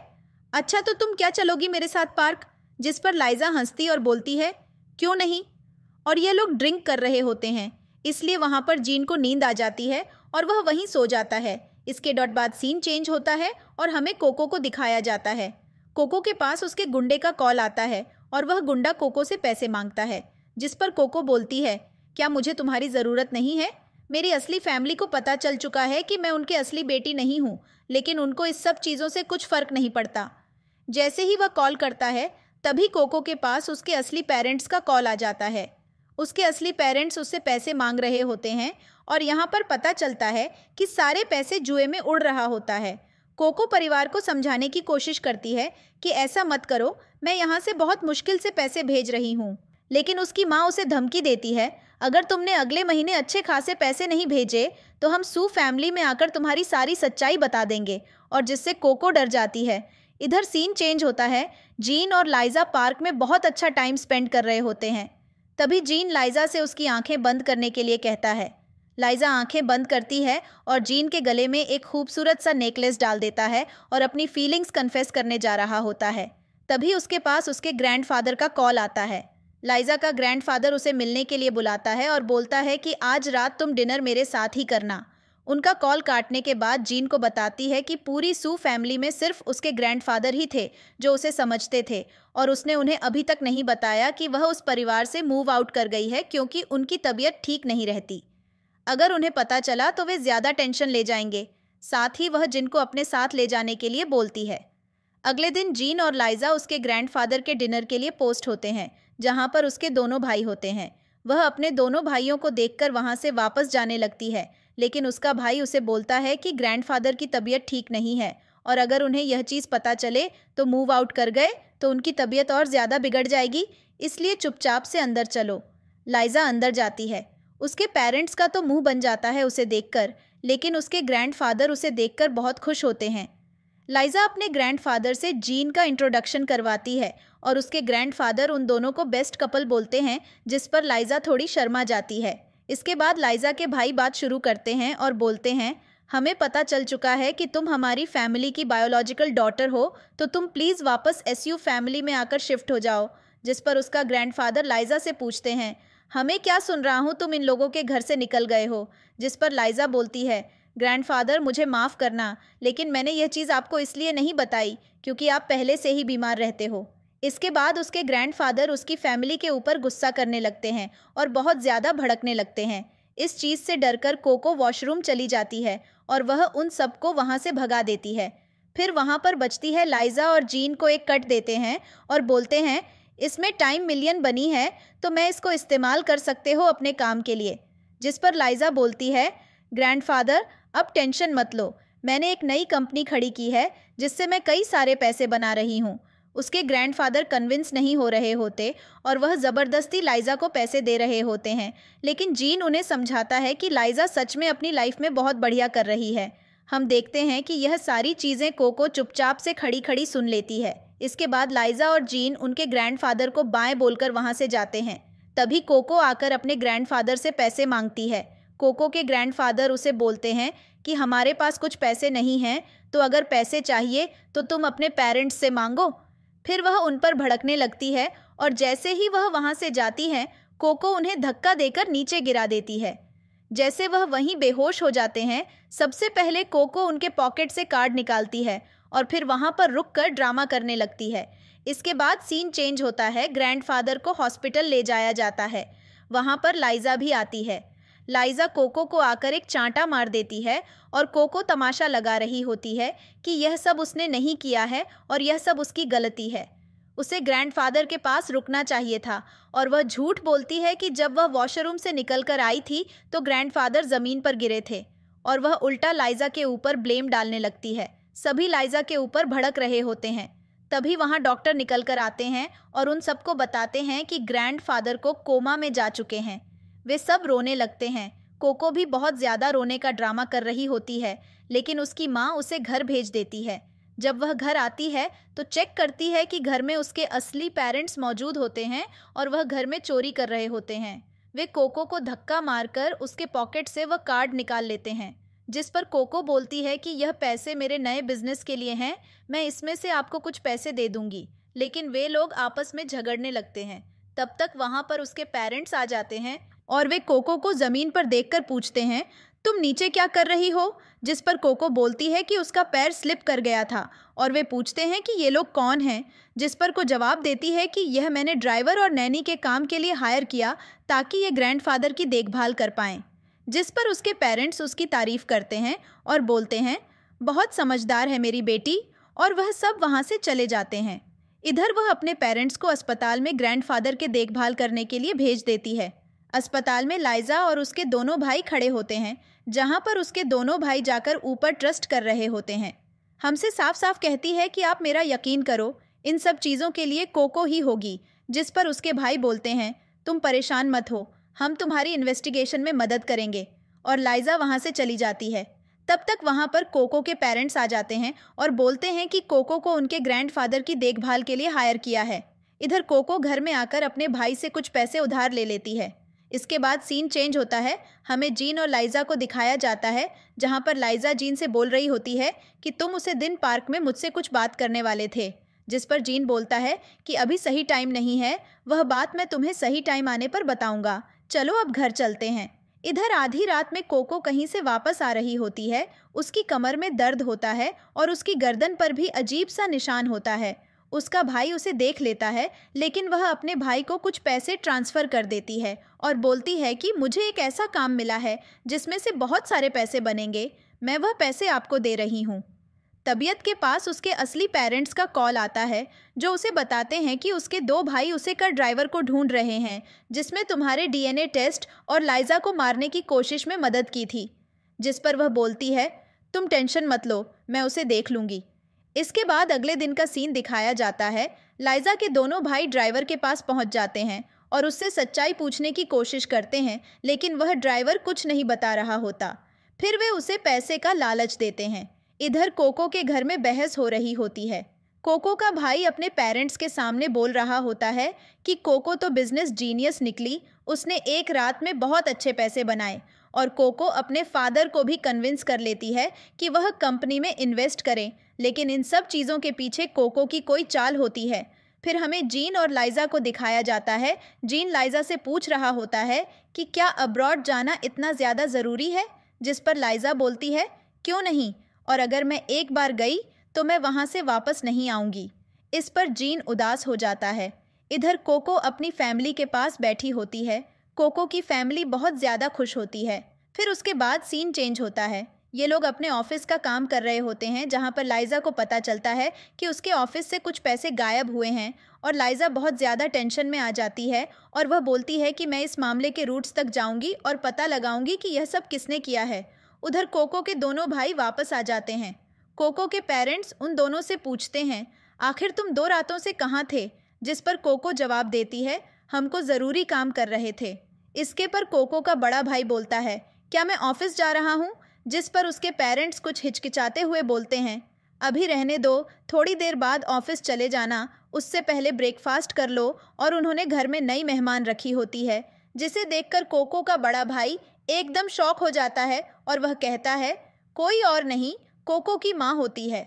Speaker 1: अच्छा तो तुम क्या चलोगी मेरे साथ पार्क? जिस पर लाइजा हंसती और बोलती है, क्यों नहीं? और ये लोग ड्रिंक कर रहे होते हैं, इसलिए वहाँ पर जीन को नींद आ जाती है और वह वहीं सो जाता है। इसके डॉट बाद सीन चेंज होता है और हमें कोको को दिखाया जाता है। कोको के पास उसके गुंडे का कॉल आता है और वह गुंडा कोको से पैसे मांगता है। जिस पर कोको बोलती है, क्या मुझे तुम्हारी ज़रूरत नहीं है? मेरी असली फैमिली को पता चल चुका है कि मैं उनकी असली बेटी नहीं हूँ, लेकिन उनको इस सब चीज़ों से कुछ फ़र्क नहीं पड़ता। जैसे ही वह कॉल करता है तभी कोको के पास उसके असली पेरेंट्स का कॉल आ जाता है। उसके असली पेरेंट्स उससे पैसे मांग रहे होते हैं और यहाँ पर पता चलता है कि सारे पैसे जुए में उड़ रहा होता है। कोको परिवार को समझाने की कोशिश करती है कि ऐसा मत करो, मैं यहाँ से बहुत मुश्किल से पैसे भेज रही हूँ, लेकिन उसकी माँ उसे धमकी देती है, अगर तुमने अगले महीने अच्छे खासे पैसे नहीं भेजे तो हम सू फैमिली में आकर तुम्हारी सारी सच्चाई बता देंगे, और जिससे कोको डर जाती है। इधर सीन चेंज होता है, जीन और लाइजा पार्क में बहुत अच्छा टाइम स्पेंड कर रहे होते हैं। तभी जीन लाइजा से उसकी आंखें बंद करने के लिए कहता है। लाइजा आंखें बंद करती है और जीन के गले में एक खूबसूरत सा नेकलेस डाल देता है और अपनी फीलिंग्स कन्फेस करने जा रहा होता है। तभी उसके पास उसके ग्रैंडफादर का कॉल आता है। लाइजा का ग्रैंडफादर उसे मिलने के लिए बुलाता है और बोलता है कि आज रात तुम डिनर मेरे साथ ही करना। उनका कॉल काटने के बाद जीन को बताती है कि पूरी सू फैमिली में सिर्फ उसके ग्रैंडफादर ही थे जो उसे समझते थे, और उसने उन्हें अभी तक नहीं बताया कि वह उस परिवार से मूव आउट कर गई है क्योंकि उनकी तबीयत ठीक नहीं रहती। अगर उन्हें पता चला तो वे ज़्यादा टेंशन ले जाएंगे। साथ ही वह जिन को अपने साथ ले जाने के लिए बोलती है। अगले दिन जीन और लाइजा उसके ग्रैंडफादर के डिनर के लिए पोस्ट होते हैं, जहां पर उसके दोनों भाई होते हैं। वह अपने दोनों भाइयों को देखकर वहां से वापस जाने लगती है, लेकिन उसका भाई उसे बोलता है कि ग्रैंडफादर की तबीयत ठीक नहीं है और अगर उन्हें यह चीज़ पता चले तो मूव आउट कर गए तो उनकी तबीयत और ज़्यादा बिगड़ जाएगी, इसलिए चुपचाप से अंदर चलो। लाइजा अंदर जाती है। उसके पेरेंट्स का तो मुंह बन जाता है उसे देखकर, लेकिन उसके ग्रैंडफादर उसे देखकर बहुत खुश होते हैं। लाइजा अपने ग्रैंडफादर से जीन का इंट्रोडक्शन करवाती है और उसके ग्रैंडफादर उन दोनों को बेस्ट कपल बोलते हैं, जिस पर लाइजा थोड़ी शर्मा जाती है। इसके बाद लाइजा के भाई बात शुरू करते हैं और बोलते हैं, हमें पता चल चुका है कि तुम हमारी फैमिली की बायोलॉजिकल डॉटर हो, तो तुम प्लीज़ वापस एसयू फैमिली में आकर शिफ्ट हो जाओ। जिस पर उसका ग्रैंडफादर लाइजा से पूछते हैं, हमें क्या सुन रहा हूँ, तुम इन लोगों के घर से निकल गए हो। जिस पर लाइजा बोलती है, ग्रैंडफादर मुझे माफ़ करना, लेकिन मैंने यह चीज़ आपको इसलिए नहीं बताई क्योंकि आप पहले से ही बीमार रहते हो। इसके बाद उसके ग्रैंडफादर उसकी फैमिली के ऊपर गुस्सा करने लगते हैं और बहुत ज़्यादा भड़कने लगते हैं। इस चीज़ से डरकर कोको वॉशरूम चली जाती है और वह उन सबको वहाँ से भगा देती है। फिर वहाँ पर बचती है लाइजा और जीन को एक कट देते हैं और बोलते हैं, इसमें टाइम मिलियन बनी है तो मैं इसको इस्तेमाल कर सकते हो अपने काम के लिए। जिस पर लाइजा बोलती है, ग्रैंडफादर अब टेंशन मत लो, मैंने एक नई कंपनी खड़ी की है जिससे मैं कई सारे पैसे बना रही हूँ। उसके ग्रैंडफादर कन्विंस नहीं हो रहे होते और वह ज़बरदस्ती लाइजा को पैसे दे रहे होते हैं, लेकिन जीन उन्हें समझाता है कि लाइजा सच में अपनी लाइफ में बहुत बढ़िया कर रही है। हम देखते हैं कि यह सारी चीज़ें कोको चुपचाप से खड़ी खड़ी सुन लेती है। इसके बाद लाइजा और जीन उनके ग्रैंडफादर को बाएं बोलकर वहाँ से जाते हैं। तभी कोको आकर अपने ग्रैंडफादर से पैसे मांगती है। कोको के ग्रैंडफादर उसे बोलते हैं कि हमारे पास कुछ पैसे नहीं हैं, तो अगर पैसे चाहिए तो तुम अपने पेरेंट्स से मांगो। फिर वह उन पर भड़कने लगती है और जैसे ही वह वहाँ से जाती है, कोको उन्हें धक्का देकर नीचे गिरा देती है। जैसे वह वहीं बेहोश हो जाते हैं, सबसे पहले कोको उनके पॉकेट से कार्ड निकालती है और फिर वहाँ पर रुककर ड्रामा करने लगती है। इसके बाद सीन चेंज होता है, ग्रैंडफादर को हॉस्पिटल ले जाया जाता है। वहाँ पर लाइजा भी आती है। लाइजा कोको को आकर एक चांटा मार देती है और कोको तमाशा लगा रही होती है कि यह सब उसने नहीं किया है और यह सब उसकी गलती है। उसे ग्रैंडफादर के पास रुकना चाहिए था और वह झूठ बोलती है कि जब वह वॉशरूम से निकलकर आई थी तो ग्रैंडफादर ज़मीन पर गिरे थे और वह उल्टा लाइजा के ऊपर ब्लेम डालने लगती है। सभी लाइजा के ऊपर भड़क रहे होते हैं। तभी वहाँ डॉक्टर निकल कर आते हैं और उन सबको बताते हैं कि ग्रैंडफादर को कोमा में जा चुके हैं। वे सब रोने लगते हैं। कोको भी बहुत ज़्यादा रोने का ड्रामा कर रही होती है, लेकिन उसकी माँ उसे घर भेज देती है। जब वह घर आती है तो चेक करती है कि घर में उसके असली पेरेंट्स मौजूद होते हैं और वह घर में चोरी कर रहे होते हैं। वे कोको को धक्का मारकर उसके पॉकेट से वह कार्ड निकाल लेते हैं, जिस पर कोको बोलती है कि यह पैसे मेरे नए बिजनेस के लिए हैं, मैं इसमें से आपको कुछ पैसे दे दूंगी। लेकिन वे लोग आपस में झगड़ने लगते हैं। तब तक वहाँ पर उसके पेरेंट्स आ जाते हैं और वे कोको को ज़मीन पर देखकर पूछते हैं, तुम नीचे क्या कर रही हो? जिस पर कोको बोलती है कि उसका पैर स्लिप कर गया था और वे पूछते हैं कि ये लोग कौन हैं, जिस पर को जवाब देती है कि यह मैंने ड्राइवर और नैनी के काम के लिए हायर किया ताकि ये ग्रैंडफादर की देखभाल कर पाएं। जिस पर उसके पेरेंट्स उसकी तारीफ करते हैं और बोलते हैं, बहुत समझदार है मेरी बेटी, और वह सब वहाँ से चले जाते हैं। इधर वह अपने पेरेंट्स को अस्पताल में ग्रैंडफादर के देखभाल करने के लिए भेज देती है। अस्पताल में लाइजा और उसके दोनों भाई खड़े होते हैं, जहां पर उसके दोनों भाई जाकर ऊपर ट्रस्ट कर रहे होते हैं। हमसे साफ साफ कहती है कि आप मेरा यकीन करो, इन सब चीज़ों के लिए कोको ही होगी। जिस पर उसके भाई बोलते हैं, तुम परेशान मत हो, हम तुम्हारी इन्वेस्टिगेशन में मदद करेंगे। और लाइजा वहाँ से चली जाती है। तब तक वहाँ पर कोको के पेरेंट्स आ जाते हैं और बोलते हैं कि कोको को उनके ग्रैंडफादर की देखभाल के लिए हायर किया है। इधर कोको घर में आकर अपने भाई से कुछ पैसे उधार ले लेती है। इसके बाद सीन चेंज होता है। हमें जीन और लाइजा को दिखाया जाता है, जहाँ पर लाइजा जीन से बोल रही होती है कि तुम उसे दिन पार्क में मुझसे कुछ बात करने वाले थे। जिस पर जीन बोलता है कि अभी सही टाइम नहीं है, वह बात मैं तुम्हें सही टाइम आने पर बताऊंगा, चलो अब घर चलते हैं। इधर आधी रात में कोको कहीं से वापस आ रही होती है। उसकी कमर में दर्द होता है और उसकी गर्दन पर भी अजीब सा निशान होता है। उसका भाई उसे देख लेता है, लेकिन वह अपने भाई को कुछ पैसे ट्रांसफ़र कर देती है और बोलती है कि मुझे एक ऐसा काम मिला है जिसमें से बहुत सारे पैसे बनेंगे, मैं वह पैसे आपको दे रही हूँ। तबीयत के पास उसके असली पेरेंट्स का कॉल आता है, जो उसे बताते हैं कि उसके दो भाई उसे कर ड्राइवर को ढूंढ रहे हैं, जिसमें तुम्हारे डीएनए टेस्ट और लाइजा को मारने की कोशिश में मदद की थी। जिस पर वह बोलती है, तुम टेंशन मत लो, मैं उसे देख लूँगी। इसके बाद अगले दिन का सीन दिखाया जाता है। लाइजा के दोनों भाई ड्राइवर के पास पहुंच जाते हैं और उससे सच्चाई पूछने की कोशिश करते हैं, लेकिन वह ड्राइवर कुछ नहीं बता रहा होता। फिर वे उसे पैसे का लालच देते हैं। इधर कोको के घर में बहस हो रही होती है। कोको का भाई अपने पेरेंट्स के सामने बोल रहा होता है कि कोको तो बिजनेस जीनियस निकली, उसने एक रात में बहुत अच्छे पैसे बनाए। और कोको अपने फादर को भी कन्विंस कर लेती है कि वह कंपनी में इन्वेस्ट करें, लेकिन इन सब चीज़ों के पीछे कोको की कोई चाल होती है। फिर हमें जीन और लाइजा को दिखाया जाता है। जीन लाइजा से पूछ रहा होता है कि क्या अब्रॉड जाना इतना ज़्यादा ज़रूरी है, जिस पर लाइजा बोलती है, क्यों नहीं, और अगर मैं एक बार गई तो मैं वहाँ से वापस नहीं आऊँगी। इस पर जीन उदास हो जाता है। इधर कोको अपनी फैमिली के पास बैठी होती है। कोको की फैमिली बहुत ज़्यादा खुश होती है। फिर उसके बाद सीन चेंज होता है। ये लोग अपने ऑफिस का काम कर रहे होते हैं, जहाँ पर लाइजा को पता चलता है कि उसके ऑफिस से कुछ पैसे गायब हुए हैं और लाइजा बहुत ज़्यादा टेंशन में आ जाती है और वह बोलती है कि मैं इस मामले के रूट्स तक जाऊँगी और पता लगाऊंगी कि यह सब किसने किया है। उधर कोको के दोनों भाई वापस आ जाते हैं। कोको के पेरेंट्स उन दोनों से पूछते हैं, आखिर तुम 2 रातों से कहाँ थे? जिस पर कोको जवाब देती है, हमको ज़रूरी काम कर रहे थे। इसके पर कोको का बड़ा भाई बोलता है, क्या मैं ऑफिस जा रहा हूँ? जिस पर उसके पेरेंट्स कुछ हिचकिचाते हुए बोलते हैं, अभी रहने दो, थोड़ी देर बाद ऑफिस चले जाना, उससे पहले ब्रेकफास्ट कर लो। और उन्होंने घर में नई मेहमान रखी होती है, जिसे देखकर कोको का बड़ा भाई एकदम शॉक हो जाता है और वह कहता है, कोई और नहीं, कोको की माँ होती है।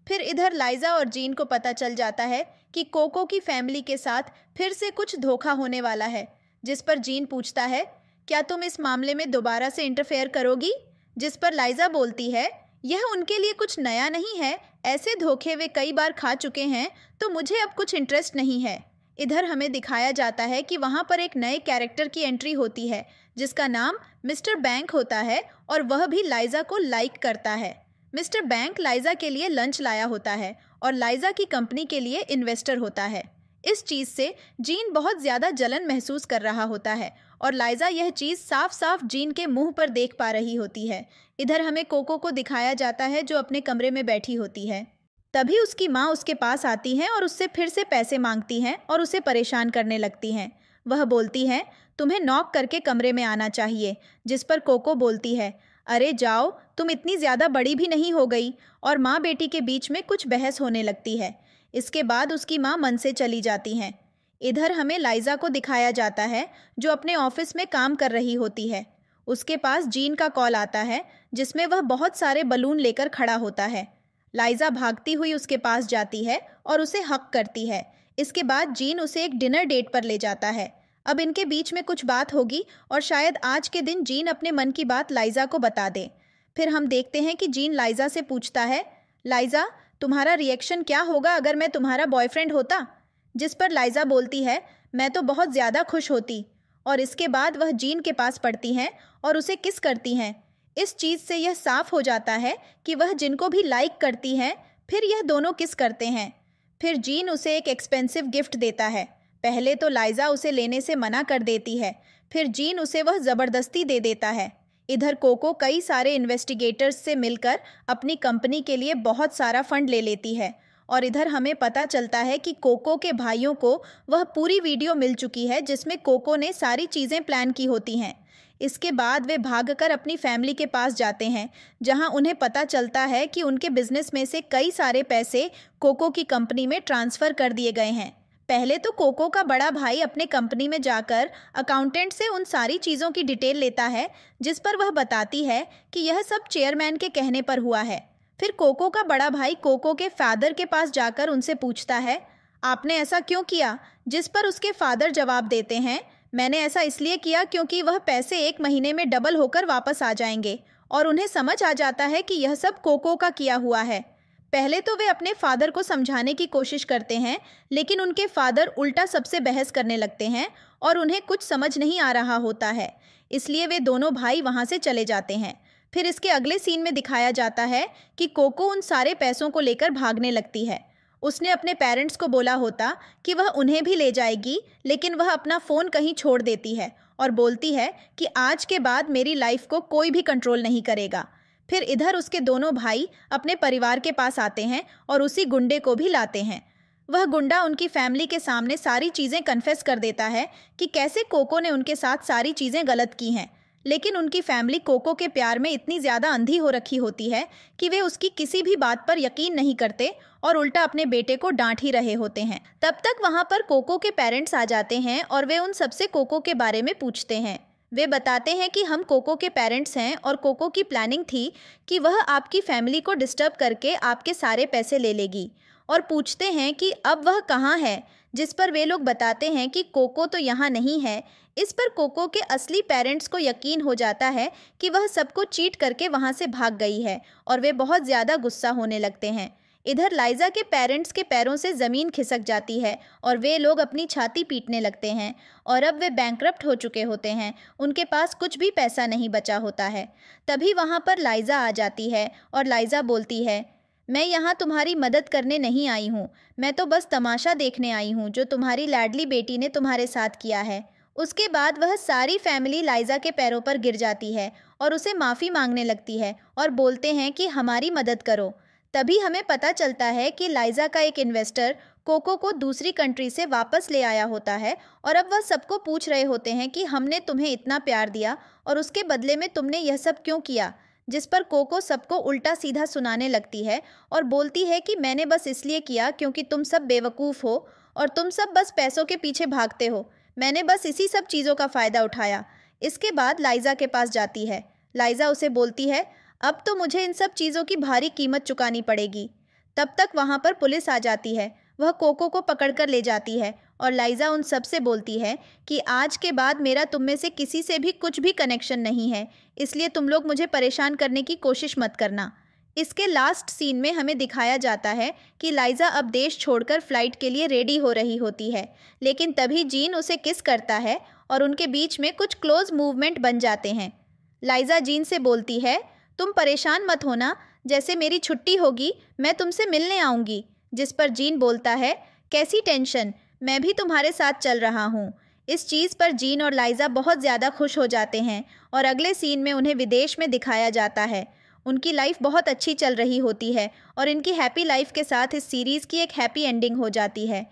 Speaker 1: फिर इधर लाइजा और जीन को पता चल जाता है कि कोको की फैमिली के साथ फिर से कुछ धोखा होने वाला है। जिस पर जीन पूछता है, क्या तुम इस मामले में दोबारा से इंटरफेयर करोगी? जिस पर लाइजा बोलती है, यह उनके लिए कुछ नया नहीं है, ऐसे धोखे वे कई बार खा चुके हैं, तो मुझे अब कुछ इंटरेस्ट नहीं है। इधर हमें दिखाया जाता है कि वहाँ पर एक नए कैरेक्टर की एंट्री होती है, जिसका नाम मिस्टर बैंक होता है और वह भी लाइजा को लाइक करता है। मिस्टर बैंक लाइजा के लिए लंच लाया होता है और लाइजा की कंपनी के लिए इन्वेस्टर होता है। इस चीज़ से जीन बहुत ज़्यादा जलन महसूस कर रहा होता है और लाइजा यह चीज़ साफ साफ जीन के मुंह पर देख पा रही होती है। इधर हमें कोको को दिखाया जाता है जो अपने कमरे में बैठी होती है। तभी उसकी माँ उसके पास आती है और उससे फिर से पैसे मांगती हैं और उसे परेशान करने लगती हैं। वह बोलती है, तुम्हें नॉक करके कमरे में आना चाहिए, जिस पर कोको बोलती है, अरे जाओ, तुम इतनी ज़्यादा बड़ी भी नहीं हो गई। और माँ बेटी के बीच में कुछ बहस होने लगती है। इसके बाद उसकी माँ मन से चली जाती हैं। इधर हमें लाइजा को दिखाया जाता है जो अपने ऑफिस में काम कर रही होती है। उसके पास जीन का कॉल आता है जिसमें वह बहुत सारे बलून लेकर खड़ा होता है। लाइजा भागती हुई उसके पास जाती है और उसे हक करती है। इसके बाद जीन उसे एक डिनर डेट पर ले जाता है। अब इनके बीच में कुछ बात होगी और शायद आज के दिन जीन अपने मन की बात लाइजा को बता दे। फिर हम देखते हैं कि जीन लाइजा से पूछता है, लाइजा, तुम्हारा रिएक्शन क्या होगा अगर मैं तुम्हारा बॉयफ्रेंड होता? जिस पर लाइजा बोलती है, मैं तो बहुत ज़्यादा खुश होती। और इसके बाद वह जीन के पास पड़ती हैं और उसे किस करती हैं। इस चीज़ से यह साफ हो जाता है कि वह जिनको भी लाइक करती हैं, फिर यह दोनों किस करते हैं। फिर जीन उसे एक एक्सपेंसिव गिफ्ट देता है। पहले तो लाइजा उसे लेने से मना कर देती है, फिर जीन उसे वह ज़बरदस्ती दे देता है। इधर कोको कई सारे इन्वेस्टिगेटर्स से मिलकर अपनी कंपनी के लिए बहुत सारा फंड ले लेती है। और इधर हमें पता चलता है कि कोको के भाइयों को वह पूरी वीडियो मिल चुकी है जिसमें कोको ने सारी चीज़ें प्लान की होती हैं। इसके बाद वे भागकर अपनी फैमिली के पास जाते हैं जहां उन्हें पता चलता है कि उनके बिजनेस में से कई सारे पैसे कोको की कंपनी में ट्रांसफ़र कर दिए गए हैं। पहले तो कोको का बड़ा भाई अपने कंपनी में जाकर अकाउंटेंट से उन सारी चीज़ों की डिटेल लेता है जिस पर वह बताती है कि यह सब चेयरमैन के कहने पर हुआ है। फिर कोको का बड़ा भाई कोको के फादर के पास जाकर उनसे पूछता है, आपने ऐसा क्यों किया? जिस पर उसके फादर जवाब देते हैं, मैंने ऐसा इसलिए किया क्योंकि वह पैसे 1 महीने में डबल होकर वापस आ जाएंगे। और उन्हें समझ आ जाता है कि यह सब कोको का किया हुआ है। पहले तो वे अपने फादर को समझाने की कोशिश करते हैं, लेकिन उनके फादर उल्टा सबसे बहस करने लगते हैं और उन्हें कुछ समझ नहीं आ रहा होता है। इसलिए वे दोनों भाई वहाँ से चले जाते हैं। फिर इसके अगले सीन में दिखाया जाता है कि कोको उन सारे पैसों को लेकर भागने लगती है। उसने अपने पेरेंट्स को बोला होता कि वह उन्हें भी ले जाएगी, लेकिन वह अपना फ़ोन कहीं छोड़ देती है और बोलती है कि आज के बाद मेरी लाइफ को कोई भी कंट्रोल नहीं करेगा। फिर इधर उसके दोनों भाई अपने परिवार के पास आते हैं और उसी गुंडे को भी लाते हैं। वह गुंडा उनकी फैमिली के सामने सारी चीज़ें कन्फेस कर देता है कि कैसे कोको ने उनके साथ सारी चीज़ें गलत की हैं। लेकिन उनकी फैमिली कोको के प्यार में इतनी ज़्यादा अंधी हो रखी होती है कि वे उसकी किसी भी बात पर यकीन नहीं करते और उल्टा अपने बेटे को डांट ही रहे होते हैं। तब तक वहाँ पर कोको के पेरेंट्स आ जाते हैं और वे उन सबसे कोको के बारे में पूछते हैं। वे बताते हैं कि हम कोको के पेरेंट्स हैं और कोको की प्लानिंग थी कि वह आपकी फैमिली को डिस्टर्ब करके आपके सारे पैसे ले लेगी। और पूछते हैं कि अब वह कहाँ है, जिस पर वे लोग बताते हैं कि कोको तो यहाँ नहीं है। इस पर कोको के असली पेरेंट्स को यकीन हो जाता है कि वह सबको चीट करके वहाँ से भाग गई है और वे बहुत ज़्यादा गुस्सा होने लगते हैं। इधर लाइजा के पेरेंट्स के पैरों से ज़मीन खिसक जाती है और वे लोग अपनी छाती पीटने लगते हैं और अब वे बैंकरप्ट हो चुके होते हैं। उनके पास कुछ भी पैसा नहीं बचा होता है। तभी वहाँ पर लाइजा आ जाती है और लाइजा बोलती है, मैं यहाँ तुम्हारी मदद करने नहीं आई हूँ, मैं तो बस तमाशा देखने आई हूँ जो तुम्हारी लाडली बेटी ने तुम्हारे साथ किया है। उसके बाद वह सारी फैमिली लाइजा के पैरों पर गिर जाती है और उसे माफ़ी मांगने लगती है और बोलते हैं कि हमारी मदद करो। तभी हमें पता चलता है कि लाइजा का एक इन्वेस्टर कोको को दूसरी कंट्री से वापस ले आया होता है और अब वह सबको पूछ रहे होते हैं कि हमने तुम्हें इतना प्यार दिया और उसके बदले में तुमने यह सब क्यों किया। जिस पर कोको सबको उल्टा सीधा सुनाने लगती है और बोलती है कि मैंने बस इसलिए किया क्योंकि तुम सब बेवकूफ़ हो और तुम सब बस पैसों के पीछे भागते हो। मैंने बस इसी सब चीज़ों का फ़ायदा उठाया। इसके बाद लाइजा के पास जाती है। लाइजा उसे बोलती है, अब तो मुझे इन सब चीज़ों की भारी कीमत चुकानी पड़ेगी। तब तक वहाँ पर पुलिस आ जाती है। वह कोको को पकड़कर ले जाती है और लाइजा उन सब से बोलती है कि आज के बाद मेरा तुम में से किसी से भी कुछ भी कनेक्शन नहीं है, इसलिए तुम लोग मुझे परेशान करने की कोशिश मत करना। इसके लास्ट सीन में हमें दिखाया जाता है कि लाइजा अब देश छोड़कर फ्लाइट के लिए रेडी हो रही होती है, लेकिन तभी जीन उसे किस करता है और उनके बीच में कुछ क्लोज मूवमेंट बन जाते हैं। लाइजा जीन से बोलती है, तुम परेशान मत होना, जैसे मेरी छुट्टी होगी मैं तुमसे मिलने आऊँगी। जिस पर जीन बोलता है, कैसी टेंशन, मैं भी तुम्हारे साथ चल रहा हूँ। इस चीज़ पर जीन और लाइजा बहुत ज़्यादा खुश हो जाते हैं और अगले सीन में उन्हें विदेश में दिखाया जाता है। उनकी लाइफ बहुत अच्छी चल रही होती है और इनकी हैप्पी लाइफ के साथ इस सीरीज़ की एक हैप्पी एंडिंग हो जाती है।